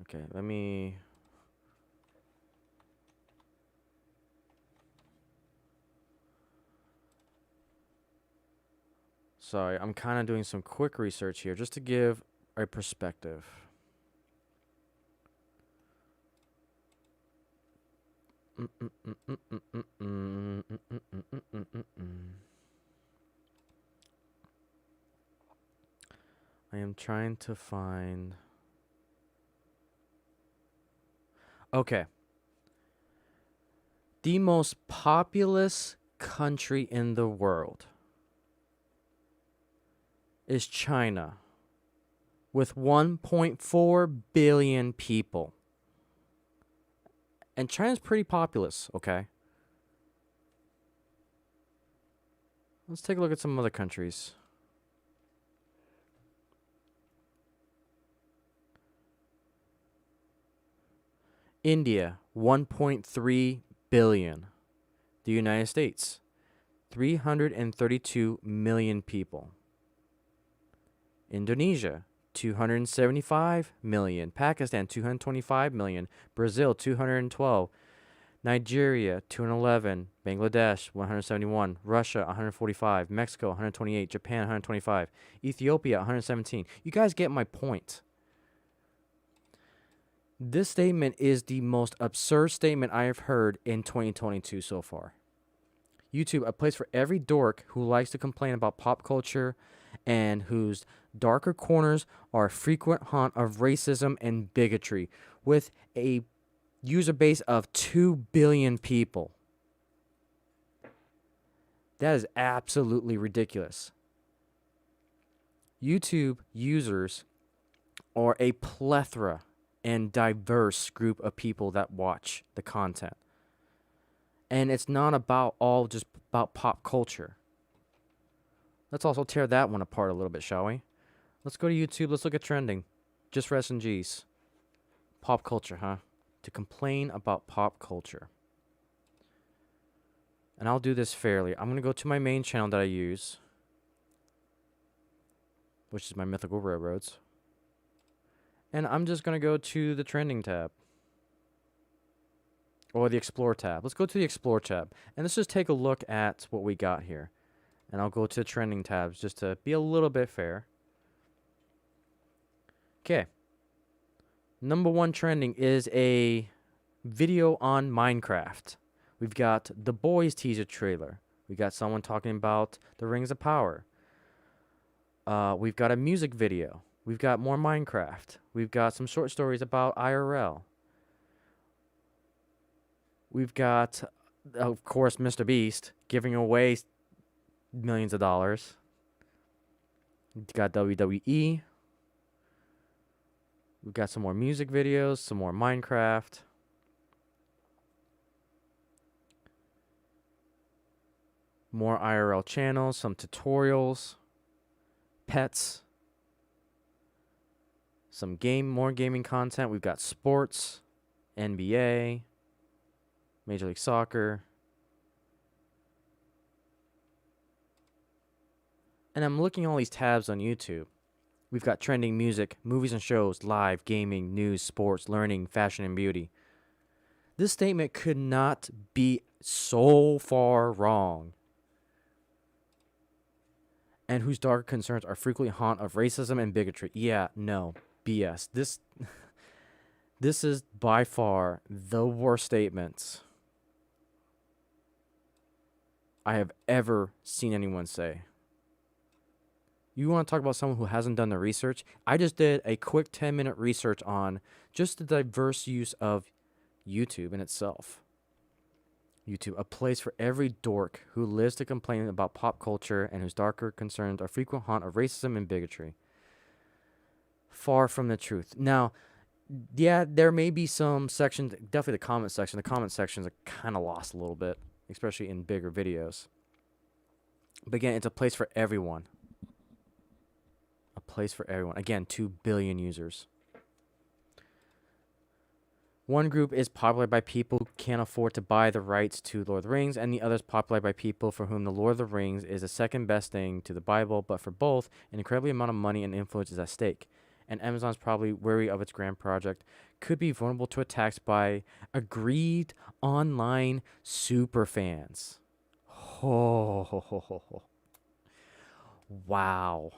Okay, let me... Sorry, I'm kind of doing some quick research here just to give a perspective. I am trying to find. Okay. The most populous country in the world is China with 1.4 billion people. And China's pretty populous, okay? Let's take a look at some other countries. India, 1.3 billion. The United States, 332 million people. Indonesia, 275 million. Pakistan, 225 million. Brazil, 212. Nigeria, 211. Bangladesh, 171. Russia, 145. Mexico, 128. Japan, 125. Ethiopia, 117. You guys get my point. This statement is the most absurd statement I have heard in 2022 so far. YouTube, a place for every dork who likes to complain about pop culture and whose darker corners are a frequent haunt of racism and bigotry, with a user base of 2 billion people. That is absolutely ridiculous. YouTube users are a plethora and diverse group of people that watch the content. And it's not about all just about pop culture. Let's also tear that one apart a little bit, shall we? Let's go to YouTube. Let's look at trending. Just for S&Gs. Pop culture, huh? To complain about pop culture. And I'll do this fairly. I'm going to go to my main channel that I use, which is my Mythical Railroads. And I'm just going to go to the trending tab. Or the Explore tab. Let's go to the Explore tab. And let's just take a look at what we got here. And I'll go to the trending tabs just to be a little bit fair. Okay. Number one trending is a video on Minecraft. We've got The Boys teaser trailer. We got someone talking about the Rings of Power. We've got a music video. We've got more Minecraft. We've got some short stories about IRL. We've got, of course, Mr. Beast giving away millions of dollars. We've got WWE. We've got some more music videos, some more Minecraft. More IRL channels, some tutorials, pets, more gaming content. We've got sports, NBA, Major League Soccer. And I'm looking at all these tabs on YouTube. We've got trending music, movies and shows, live, gaming, news, sports, learning, fashion, and beauty. This statement could not be so far wrong. And whose darker concerns are frequently haunt of racism and bigotry. Yeah, no, BS. This is by far the worst statements I have ever seen anyone say. You want to talk about someone who hasn't done the research? I just did a quick 10-minute research on just the diverse use of YouTube in itself. YouTube, a place for every dork who lives to complain about pop culture and whose darker concerns are frequent haunt of racism and bigotry. Far from the truth. Now, yeah, there may be some sections, definitely the comment section. The comment sections are kind of lost a little bit, especially in bigger videos. But again, it's a place for everyone. A place for everyone. Again, 2 billion users. One group is populated by people who can't afford to buy the rights to Lord of the Rings, and the other is populated by people for whom the Lord of the Rings is the second best thing to the Bible, but for both, an incredible amount of money and influence is at stake. And Amazon's probably wary of its grand project, could be vulnerable to attacks by aggrieved online superfans. Oh, wow.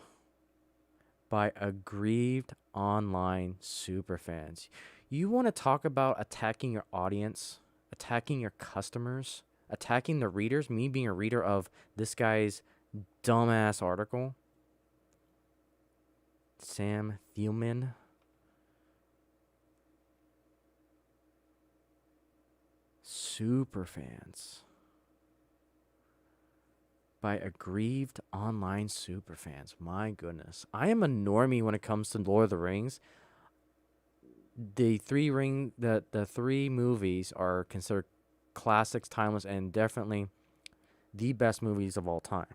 By aggrieved online superfans. You want to talk about attacking your audience, attacking your customers, attacking the readers, me being a reader of this guy's dumbass article. Sam Thielman. Superfans. By aggrieved online superfans. My goodness. I am a normie when it comes to Lord of the Rings. The three movies are considered classics, timeless, and definitely the best movies of all time.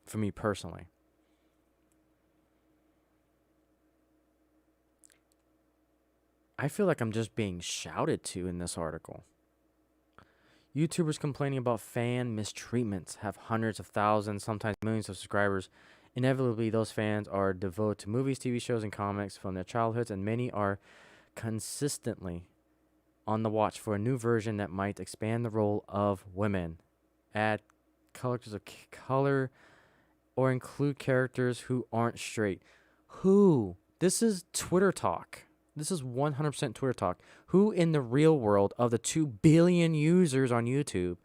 For me personally. I feel like I'm just being shouted to in this article. YouTubers complaining about fan mistreatments have hundreds of thousands, sometimes millions of subscribers. Inevitably, those fans are devoted to movies, TV shows, and comics from their childhoods, and many are consistently on the watch for a new version that might expand the role of women, add characters of color, or include characters who aren't straight. Who? This is Twitter talk. This is 100% Twitter talk. Who in the real world of the 2 billion users on YouTube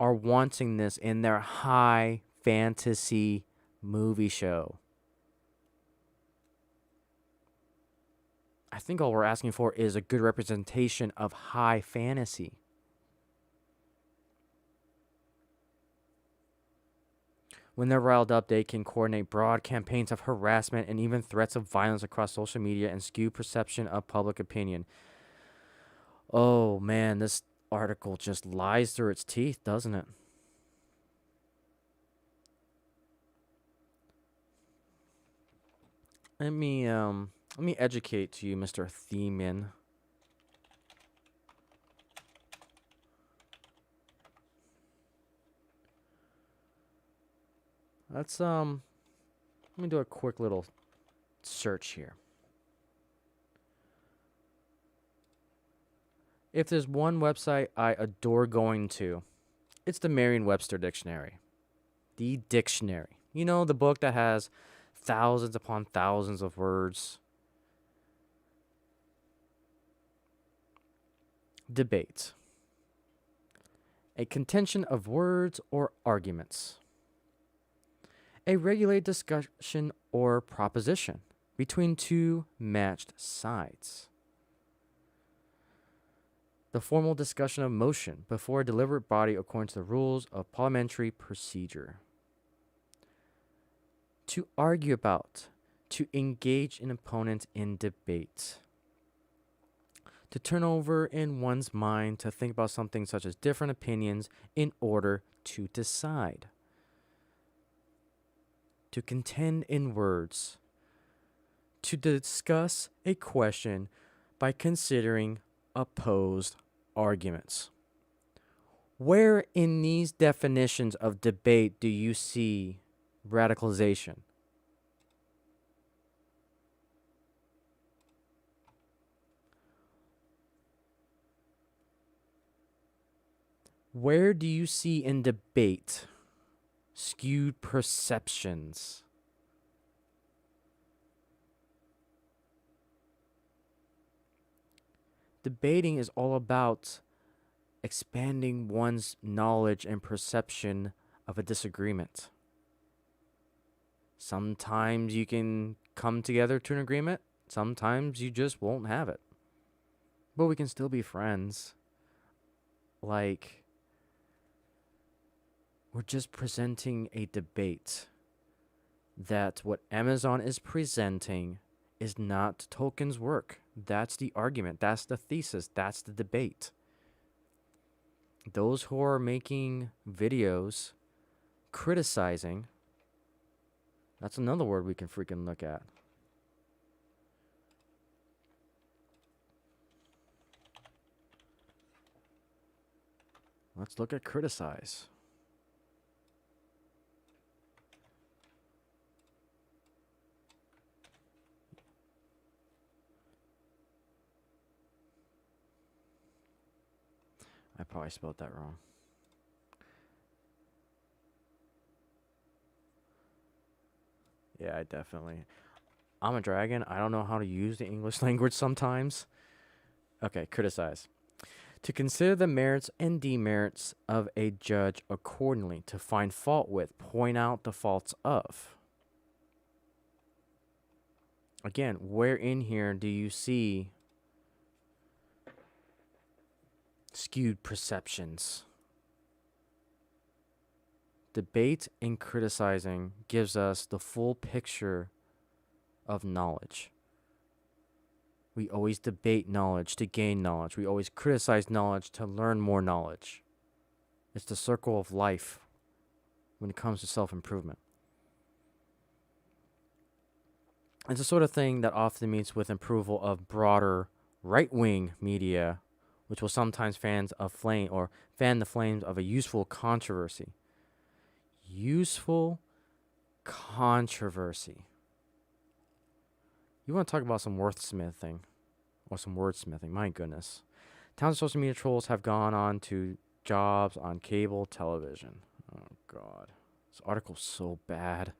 are wanting this in their high fantasy movie show? I think all we're asking for is a good representation of high fantasy. When they're riled up, they can coordinate broad campaigns of harassment and even threats of violence across social media and skew perception of public opinion. Oh man, this article just lies through its teeth, doesn't it? Let me educate to you, Mr. Thiemann. Let me do a quick little search here. If there's one website I adore going to, it's the Merriam-Webster Dictionary. The dictionary. You know, the book that has thousands upon thousands of words. Debate. A contention of words or arguments. A regulated discussion or proposition between two matched sides. The formal discussion of motion before a deliberate body according to the rules of parliamentary procedure. To argue about, to engage an opponent in debate. To turn over in one's mind to think about something such as different opinions in order to decide. To contend in words. To discuss a question by considering opposed arguments. Where in these definitions of debate do you see radicalization? Where do you see in debate skewed perceptions? Debating is all about expanding one's knowledge and perception of a disagreement. Sometimes you can come together to an agreement. Sometimes you just won't have it. But we can still be friends. Like, we're just presenting a debate that what Amazon is presenting is not Tolkien's work. That's the argument. That's the thesis. That's the debate. Those who are making videos criticizing, that's another word we can freaking look at. Let's look at criticize. I probably spelled that wrong. Yeah, I definitely. I'm a dragon. I don't know how to use the English language sometimes. Okay, criticize. To consider the merits and demerits of a judge accordingly, to find fault with, point out the faults of. Again, where in here do you see skewed perceptions? Debate and criticizing gives us the full picture of knowledge. We always debate knowledge to gain knowledge. We always criticize knowledge to learn more knowledge. It's the circle of life when it comes to self-improvement. It's the sort of thing that often meets with approval of broader right-wing media, which will sometimes fan the flames of a useful controversy. Useful controversy. You want to talk about some wordsmithing, my goodness. Tons of social media trolls have gone on to jobs on cable television. Oh, God. This article's so bad.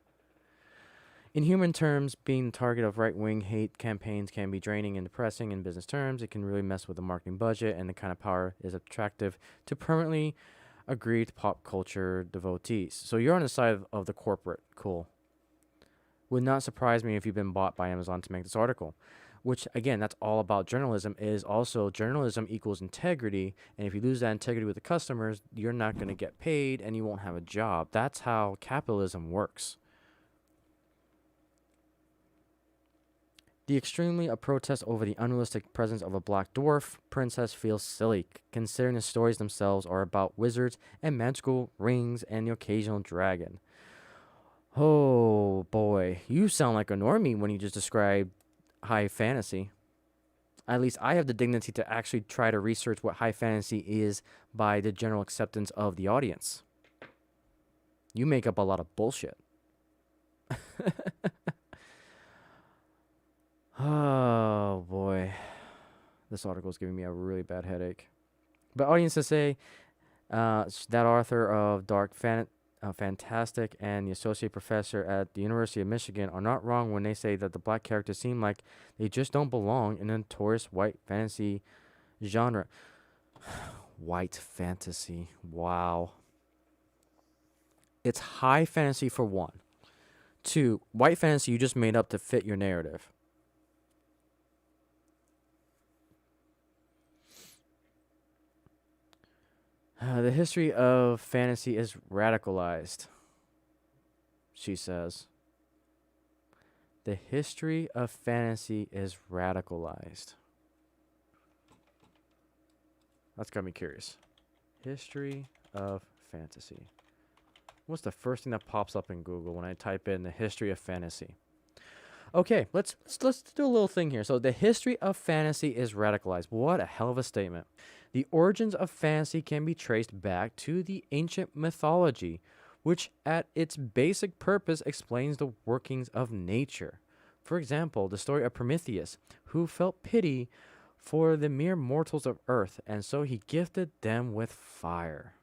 In human terms, being the target of right-wing hate campaigns can be draining and depressing. In business terms, it can really mess with the marketing budget, and the kind of power is attractive to permanently aggrieved pop culture devotees. So you're on the side of the corporate. Cool. Would not surprise me if you've been bought by Amazon to make this article, which, again, that's all about journalism, is also journalism equals integrity, and if you lose that integrity with the customers, you're not going to get paid and you won't have a job. That's how capitalism works. The extremely a protest over the unrealistic presence of a black dwarf princess feels silly, considering the stories themselves are about wizards and magical rings and the occasional dragon. Oh boy, you sound like a normie when you just described high fantasy. At least I have the dignity to actually try to research what high fantasy is by the general acceptance of the audience. You make up a lot of bullshit. Oh boy, this article is giving me a really bad headache. But audiences say that author of Fantastic and the associate professor at the University of Michigan are not wrong when they say that the black characters seem like they just don't belong in the notorious white fantasy genre. White fantasy, wow. It's high fantasy for one. Two, white fantasy you just made up to fit your narrative. The history of fantasy is radicalized, she says. The history of fantasy is radicalized. That's got me curious. History of fantasy. What's the first thing that pops up in Google when I type in the history of fantasy? Okay, let's do a little thing here. So the history of fantasy is radicalized. What a hell of a statement. The origins of fantasy can be traced back to the ancient mythology, which at its basic purpose explains the workings of nature. For example, the story of Prometheus, who felt pity for the mere mortals of earth, and so he gifted them with fire.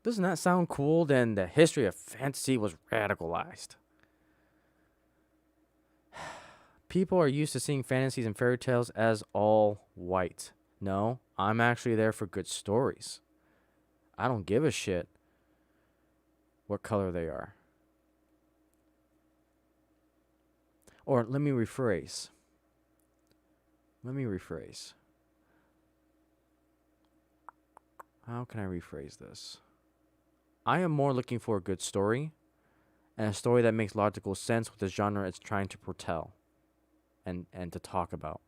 Doesn't that sound cool? Then the history of fantasy was radicalized. People are used to seeing fantasies and fairy tales as all white. No, I'm actually there for good stories. I don't give a shit what color they are. Or let me rephrase. How can I rephrase this? I am more looking for a good story, and a story that makes logical sense with the genre it's trying to foretell and to talk about.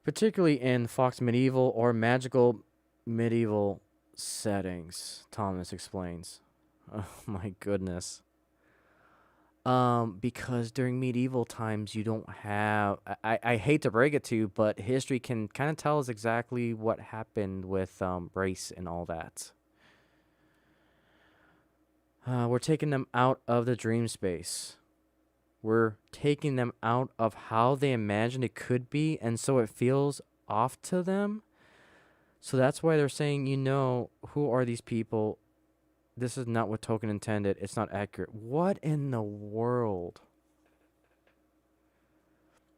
Particularly in Fox medieval or magical medieval settings, Thomas explains. Oh my goodness. Because during medieval times, you don't have, I hate to break it to you, but history can kind of tell us exactly what happened with race and all that. We're taking them out of the dream space. We're taking them out of how they imagined it could be, and so it feels off to them. So that's why they're saying, who are these people This is not what Tolkien intended. It's not accurate. What in the world?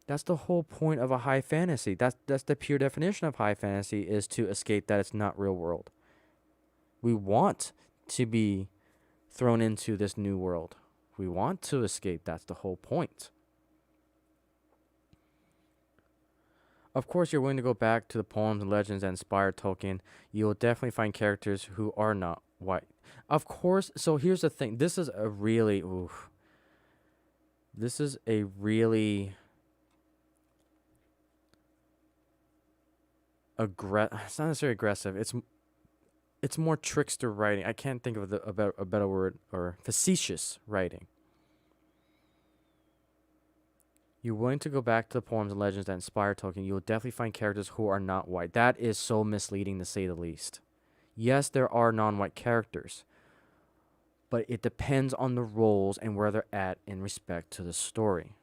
That's the whole point of a high fantasy. That's the pure definition of high fantasy, is to escape that it's not real world. We want to be thrown into this new world. We want to escape. That's the whole point. Of course, you're willing to go back to the poems and legends that inspired Tolkien. You will definitely find characters who are not white. Of course. So here's the thing. This is a really, it's not necessarily aggressive. It's more trickster writing. I can't think of a better word, or facetious writing. You're willing to go back to the poems and legends that inspired Tolkien. You will definitely find characters who are not white. That is so misleading, to say the least. Yes, there are non-white characters, but it depends on the roles and where they're at in respect to the story.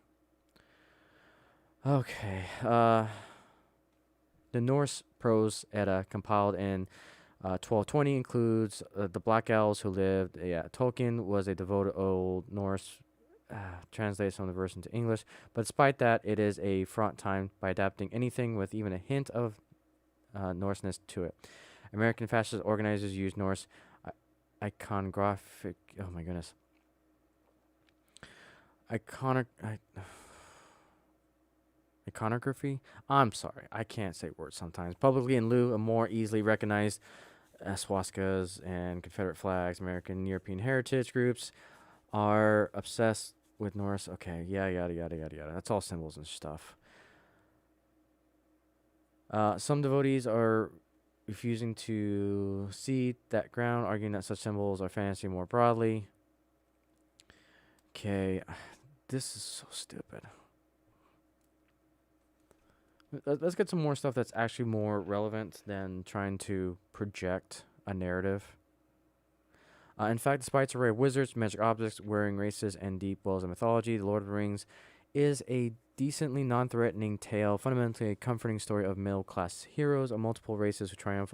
Okay. The Norse Prose Edda, compiled in 1220, includes the Black Elves who lived. Yeah, Tolkien was a devoted Old Norse. Translated some of the verse into English, but despite that, it is a fraught time by adapting anything with even a hint of Norseness to it. American fascist organizers used Norse iconographic. Oh my goodness. Iconography. I'm sorry, I can't say words sometimes. Publicly in lieu of more easily recognized swastikas and Confederate flags. American European heritage groups are obsessed with Norse. Okay, yada yada yada. That's all symbols and stuff. Some devotees are refusing to see that ground, arguing that such symbols are fantasy more broadly. Okay, this is so stupid. Let's get some more stuff that's actually more relevant than trying to project a narrative. In fact, despite its array of wizards, magic objects, wearing races, and deep wells of mythology, The Lord of the Rings is a decently non-threatening tale, fundamentally a comforting story of middle-class heroes of multiple races who triumph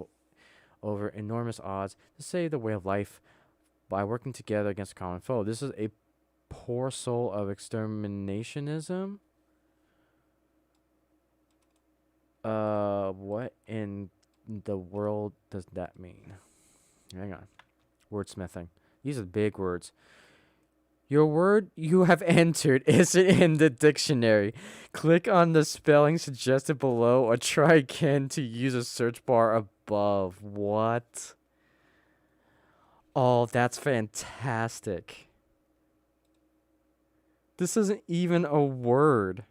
over enormous odds to save the way of life by working together against a common foe. This is a poor soul of exterminationism. What in the world does that mean? Hang on. Wordsmithing. These are big words. Your word you have entered isn't in the dictionary. Click on the spelling suggested below or try again to use a search bar above. What? Oh, that's fantastic. This isn't even a word.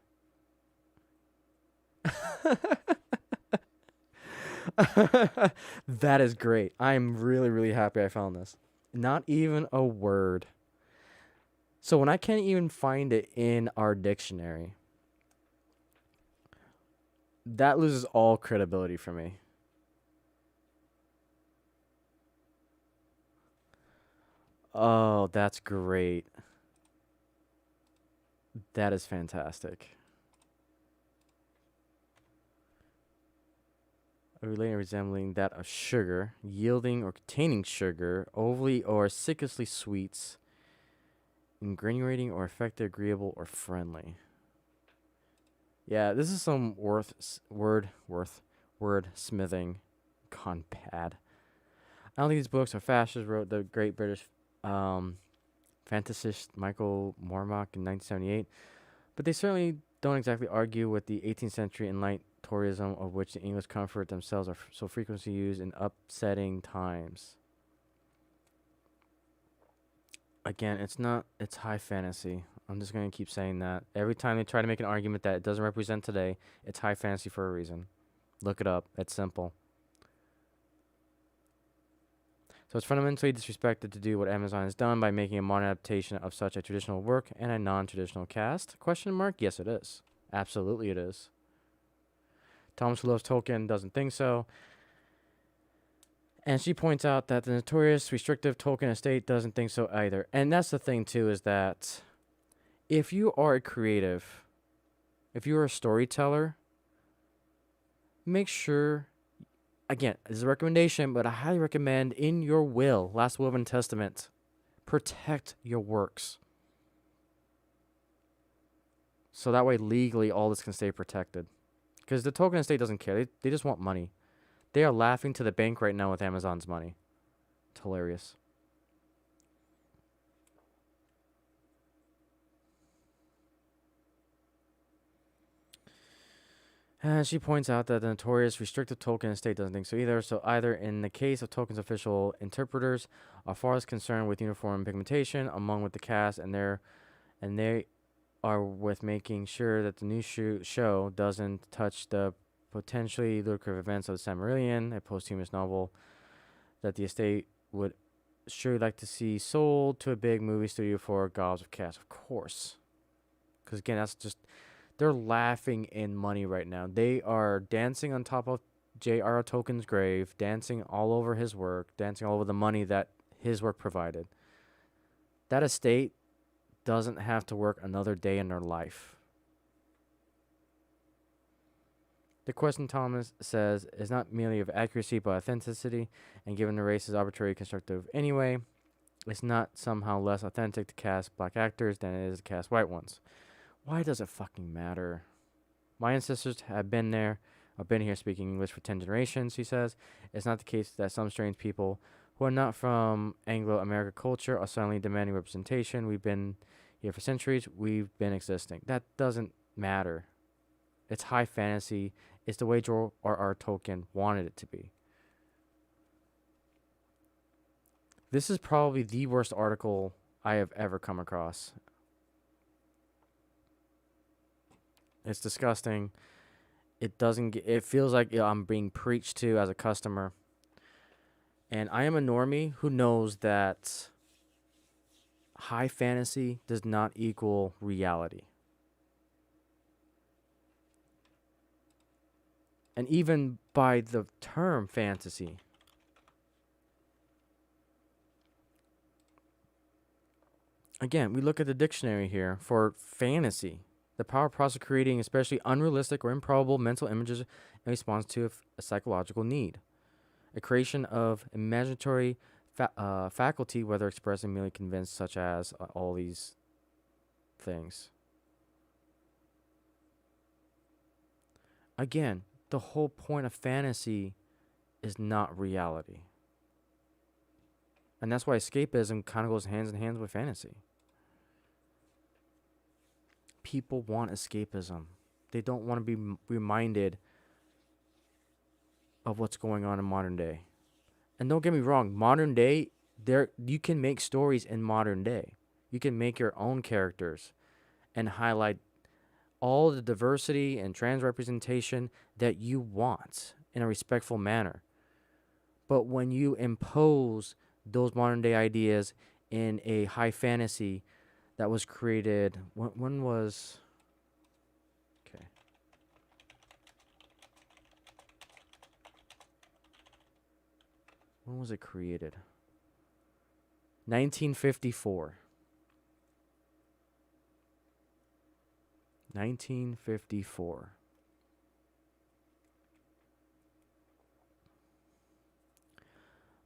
That is great. I'm really, really happy I found this. Not even a word. So when I can't even find it in our dictionary, that loses all credibility for me. Oh, that's great. That is fantastic. Relating or resembling that of sugar, yielding or containing sugar, overly or acidiciously sweets, ingratiating or effective, agreeable or friendly. Yeah, this is some word smithing gone bad. I don't think these books are fascist, wrote the great British fantasist Michael Mormock in 1978, but they certainly don't exactly argue with the 18th century enlightened Toryism of which the English comfort themselves are so frequently used in upsetting times. Again, it's high fantasy. I'm just going to keep saying that. Every time they try to make an argument that it doesn't represent today, it's high fantasy for a reason. Look it up. It's simple. So it's fundamentally disrespected to do what Amazon has done by making a modern adaptation of such a traditional work and a non-traditional cast? Question mark? Yes, it is. Absolutely it is. Thomas, who loves Tolkien, doesn't think so. And she points out that the notorious restrictive Tolkien estate doesn't think so either. And that's the thing, too, is that if you are a creative, if you're a storyteller, make sure Again, this is a recommendation, but I highly recommend in your will, last will and testament, protect your works. So that way, legally, all this can stay protected. Because the Tolkien estate doesn't care. They just want money. They are laughing to the bank right now with Amazon's money. It's hilarious. And she points out that the notorious restrictive Tolkien estate doesn't think so either. So either in the case of Tolkien's official interpreters are far less concerned with uniform pigmentation among with the cast, and they are with making sure that the new show doesn't touch the potentially lucrative events of the Silmarillion, a posthumous novel that the estate would sure like to see sold to a big movie studio for gobs of cash, of course. Because again, that's just, they're laughing in money right now. They are dancing on top of J.R.R. Tolkien's grave, dancing all over his work, dancing all over the money that his work provided. That estate doesn't have to work another day in their life. The question, Thomas says, is not merely of accuracy but authenticity, and given the race is arbitrarily constructive anyway, it's not somehow less authentic to cast black actors than it is to cast white ones. Why does it fucking matter? My ancestors have been there, or been here speaking English for 10 generations, he says. It's not the case that some strange people who are not from Anglo-American culture are suddenly demanding representation. We've been here for centuries. We've been existing. That doesn't matter. It's high fantasy. It's the way George R.R. Tolkien wanted it to be. This is probably the worst article I have ever come across. It's disgusting. It feels like I'm being preached to as a customer. And I am a normie who knows that high fantasy does not equal reality. And even by the term fantasy, again, we look at the dictionary here for fantasy. The power process of creating especially unrealistic or improbable mental images in response to a psychological need. A creation of imaginatory faculty, whether expressed and merely convinced, such as all these things. Again, the whole point of fantasy is not reality. And that's why escapism kind of goes hands in hand with fantasy. People want escapism. They don't want to be reminded of what's going on in modern day. And don't get me wrong, modern day, you can make stories in modern day. You can make your own characters and highlight all the diversity and trans representation that you want in a respectful manner. But when you impose those modern day ideas in a high fantasy that was created, when was, okay. When was it created? 1954. 1954.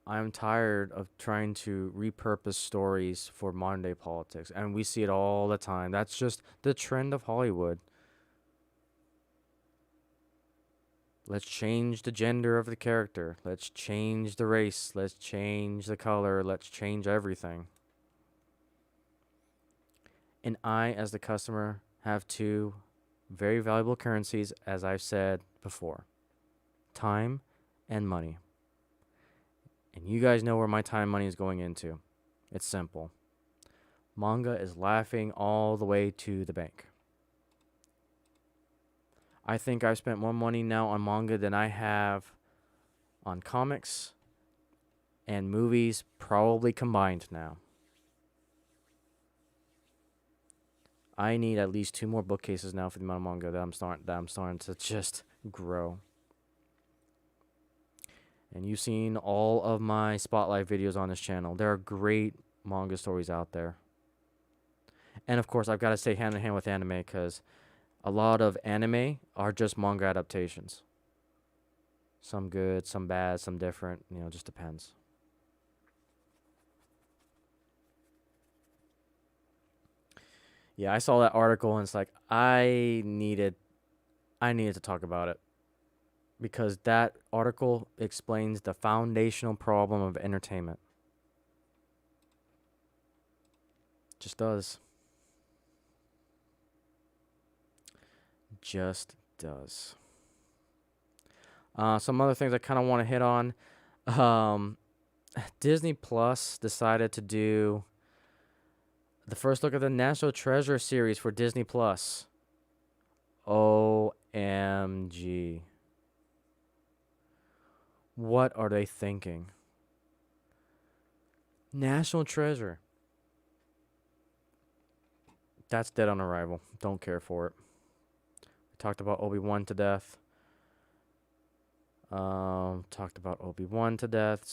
I'm tired of trying to repurpose stories for modern day politics, and we see it all the time. That's just the trend of Hollywood. Let's change the gender of the character. Let's change the race. Let's change the color. Let's change everything. And I, as the customer, have two very valuable currencies, as I've said before: time and money. And you guys know where my time and money is going into. It's simple. Manga is laughing all the way to the bank. I think I've spent more money now on manga than I have on comics and movies, probably combined now. I need at least 2 more bookcases now for the amount of manga that I'm starting to just grow. And you've seen all of my spotlight videos on this channel. There are great manga stories out there. And of course, I've got to stay hand in hand with anime, because a lot of anime are just manga adaptations. Some good, some bad, some different. Just depends. Yeah, I saw that article and it's like I needed to talk about it because that article explains the foundational problem of entertainment. Just does. Just does. Some other things I kind of want to hit on. Disney Plus decided to do the first look at the National Treasure series for Disney Plus. OMG. What are they thinking? National Treasure. That's dead on arrival. Don't care for it. We talked about Obi-Wan to death. So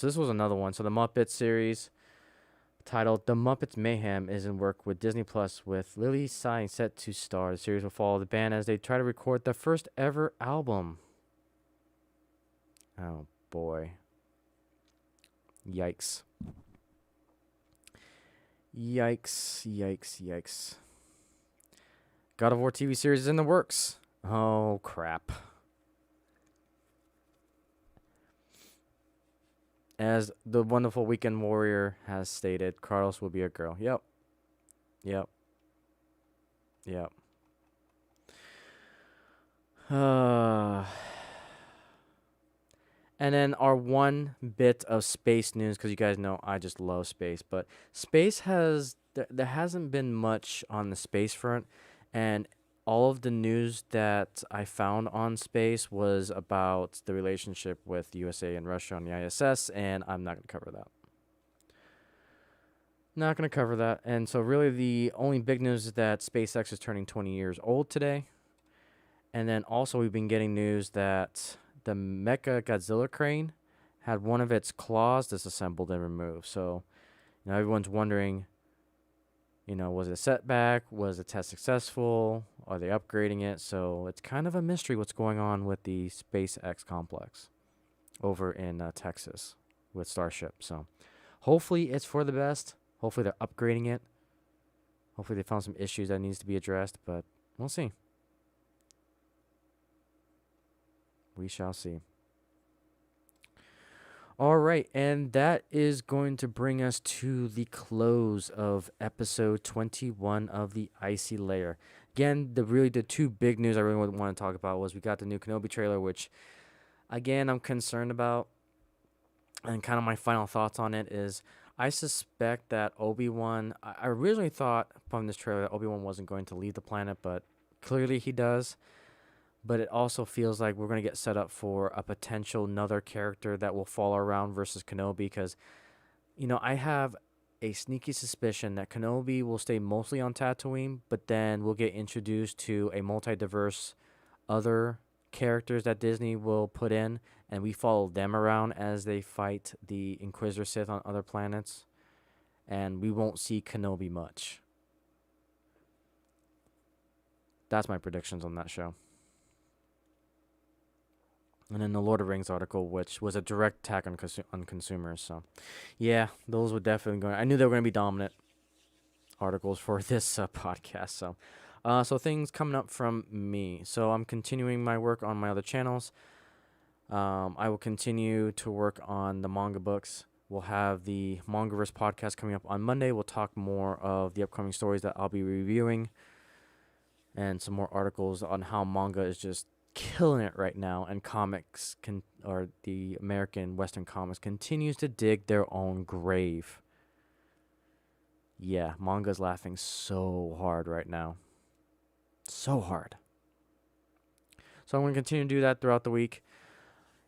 this was another one. So the Muppets series titled The Muppets Mayhem is in work with Disney Plus, with Lily Tsai set to star. The series will follow the band as they try to record the first ever album. Oh boy. Yikes. Yikes. God of War TV series is in the works. Oh crap. As the wonderful Weekend Warrior has stated, Carlos will be a girl. Yep. And then our one bit of space news, because you guys know I just love space, but space there hasn't been much on the space front, and all of the news that I found on space was about the relationship with USA and Russia on the ISS, and I'm not going to cover that. And so really the only big news is that SpaceX is turning 20 years old today. And then also we've been getting news that the Mecha Godzilla crane had one of its claws disassembled and removed. So, everyone's wondering, was it a setback? Was the test successful? Are they upgrading it? So it's kind of a mystery what's going on with the SpaceX complex over in Texas with Starship. So hopefully it's for the best. Hopefully they're upgrading it. Hopefully they found some issues that needs to be addressed, but we'll see. We shall see. All right, and that is going to bring us to the close of episode 21 of the Icey Lair. Again, the two big news I really want to talk about was we got the new Kenobi trailer, which, again, I'm concerned about. And kind of my final thoughts on it is I suspect that Obi-Wan, I originally thought from this trailer that Obi-Wan wasn't going to leave the planet, but clearly he does. But it also feels like we're going to get set up for a potential another character that will follow around versus Kenobi, because, I have a sneaky suspicion that Kenobi will stay mostly on Tatooine, but then we'll get introduced to a multi-diverse other characters that Disney will put in, and we follow them around as they fight the Inquisitor Sith on other planets, and we won't see Kenobi much. That's my predictions on that show. And then the Lord of the Rings article, which was a direct attack on consumers. So, yeah, those were definitely going. I knew they were going to be dominant articles for this podcast. So things coming up from me. So I'm continuing my work on my other channels. I will continue to work on the manga books. We'll have the Mangaverse podcast coming up on Monday. We'll talk more of the upcoming stories that I'll be reviewing, and some more articles on how manga is just killing it right now, and the American Western comics continues to dig their own grave. Yeah, manga's laughing so hard right now. So hard. So I'm going to continue to do that throughout the week.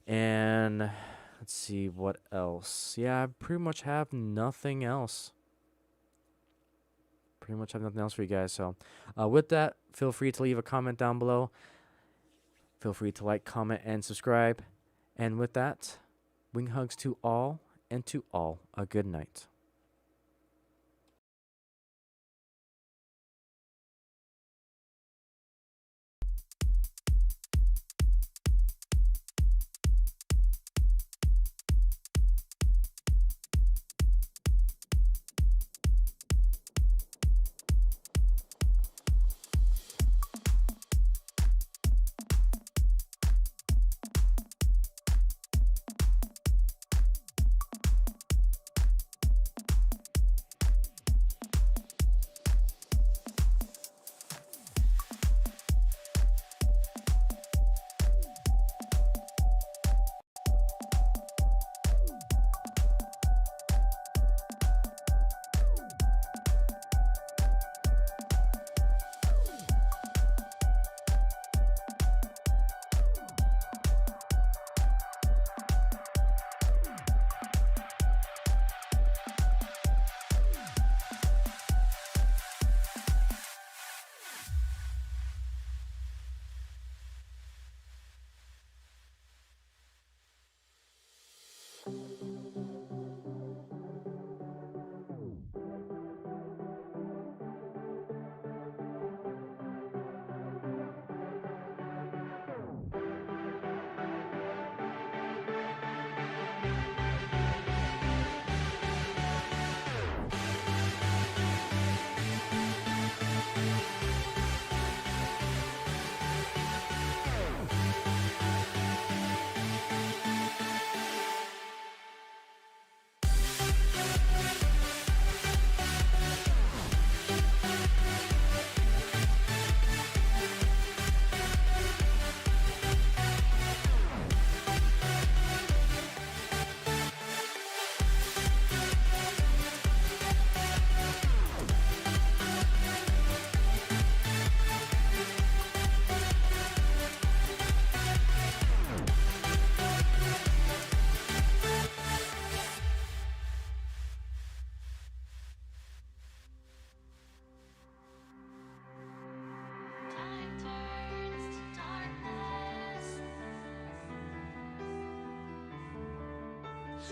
And let's see what else. Yeah, I pretty much have nothing else. For you guys. So with that, feel free to leave a comment down below. Feel free to like, comment, and subscribe. And with that, wing hugs to all, and to all a good night.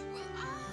Well, I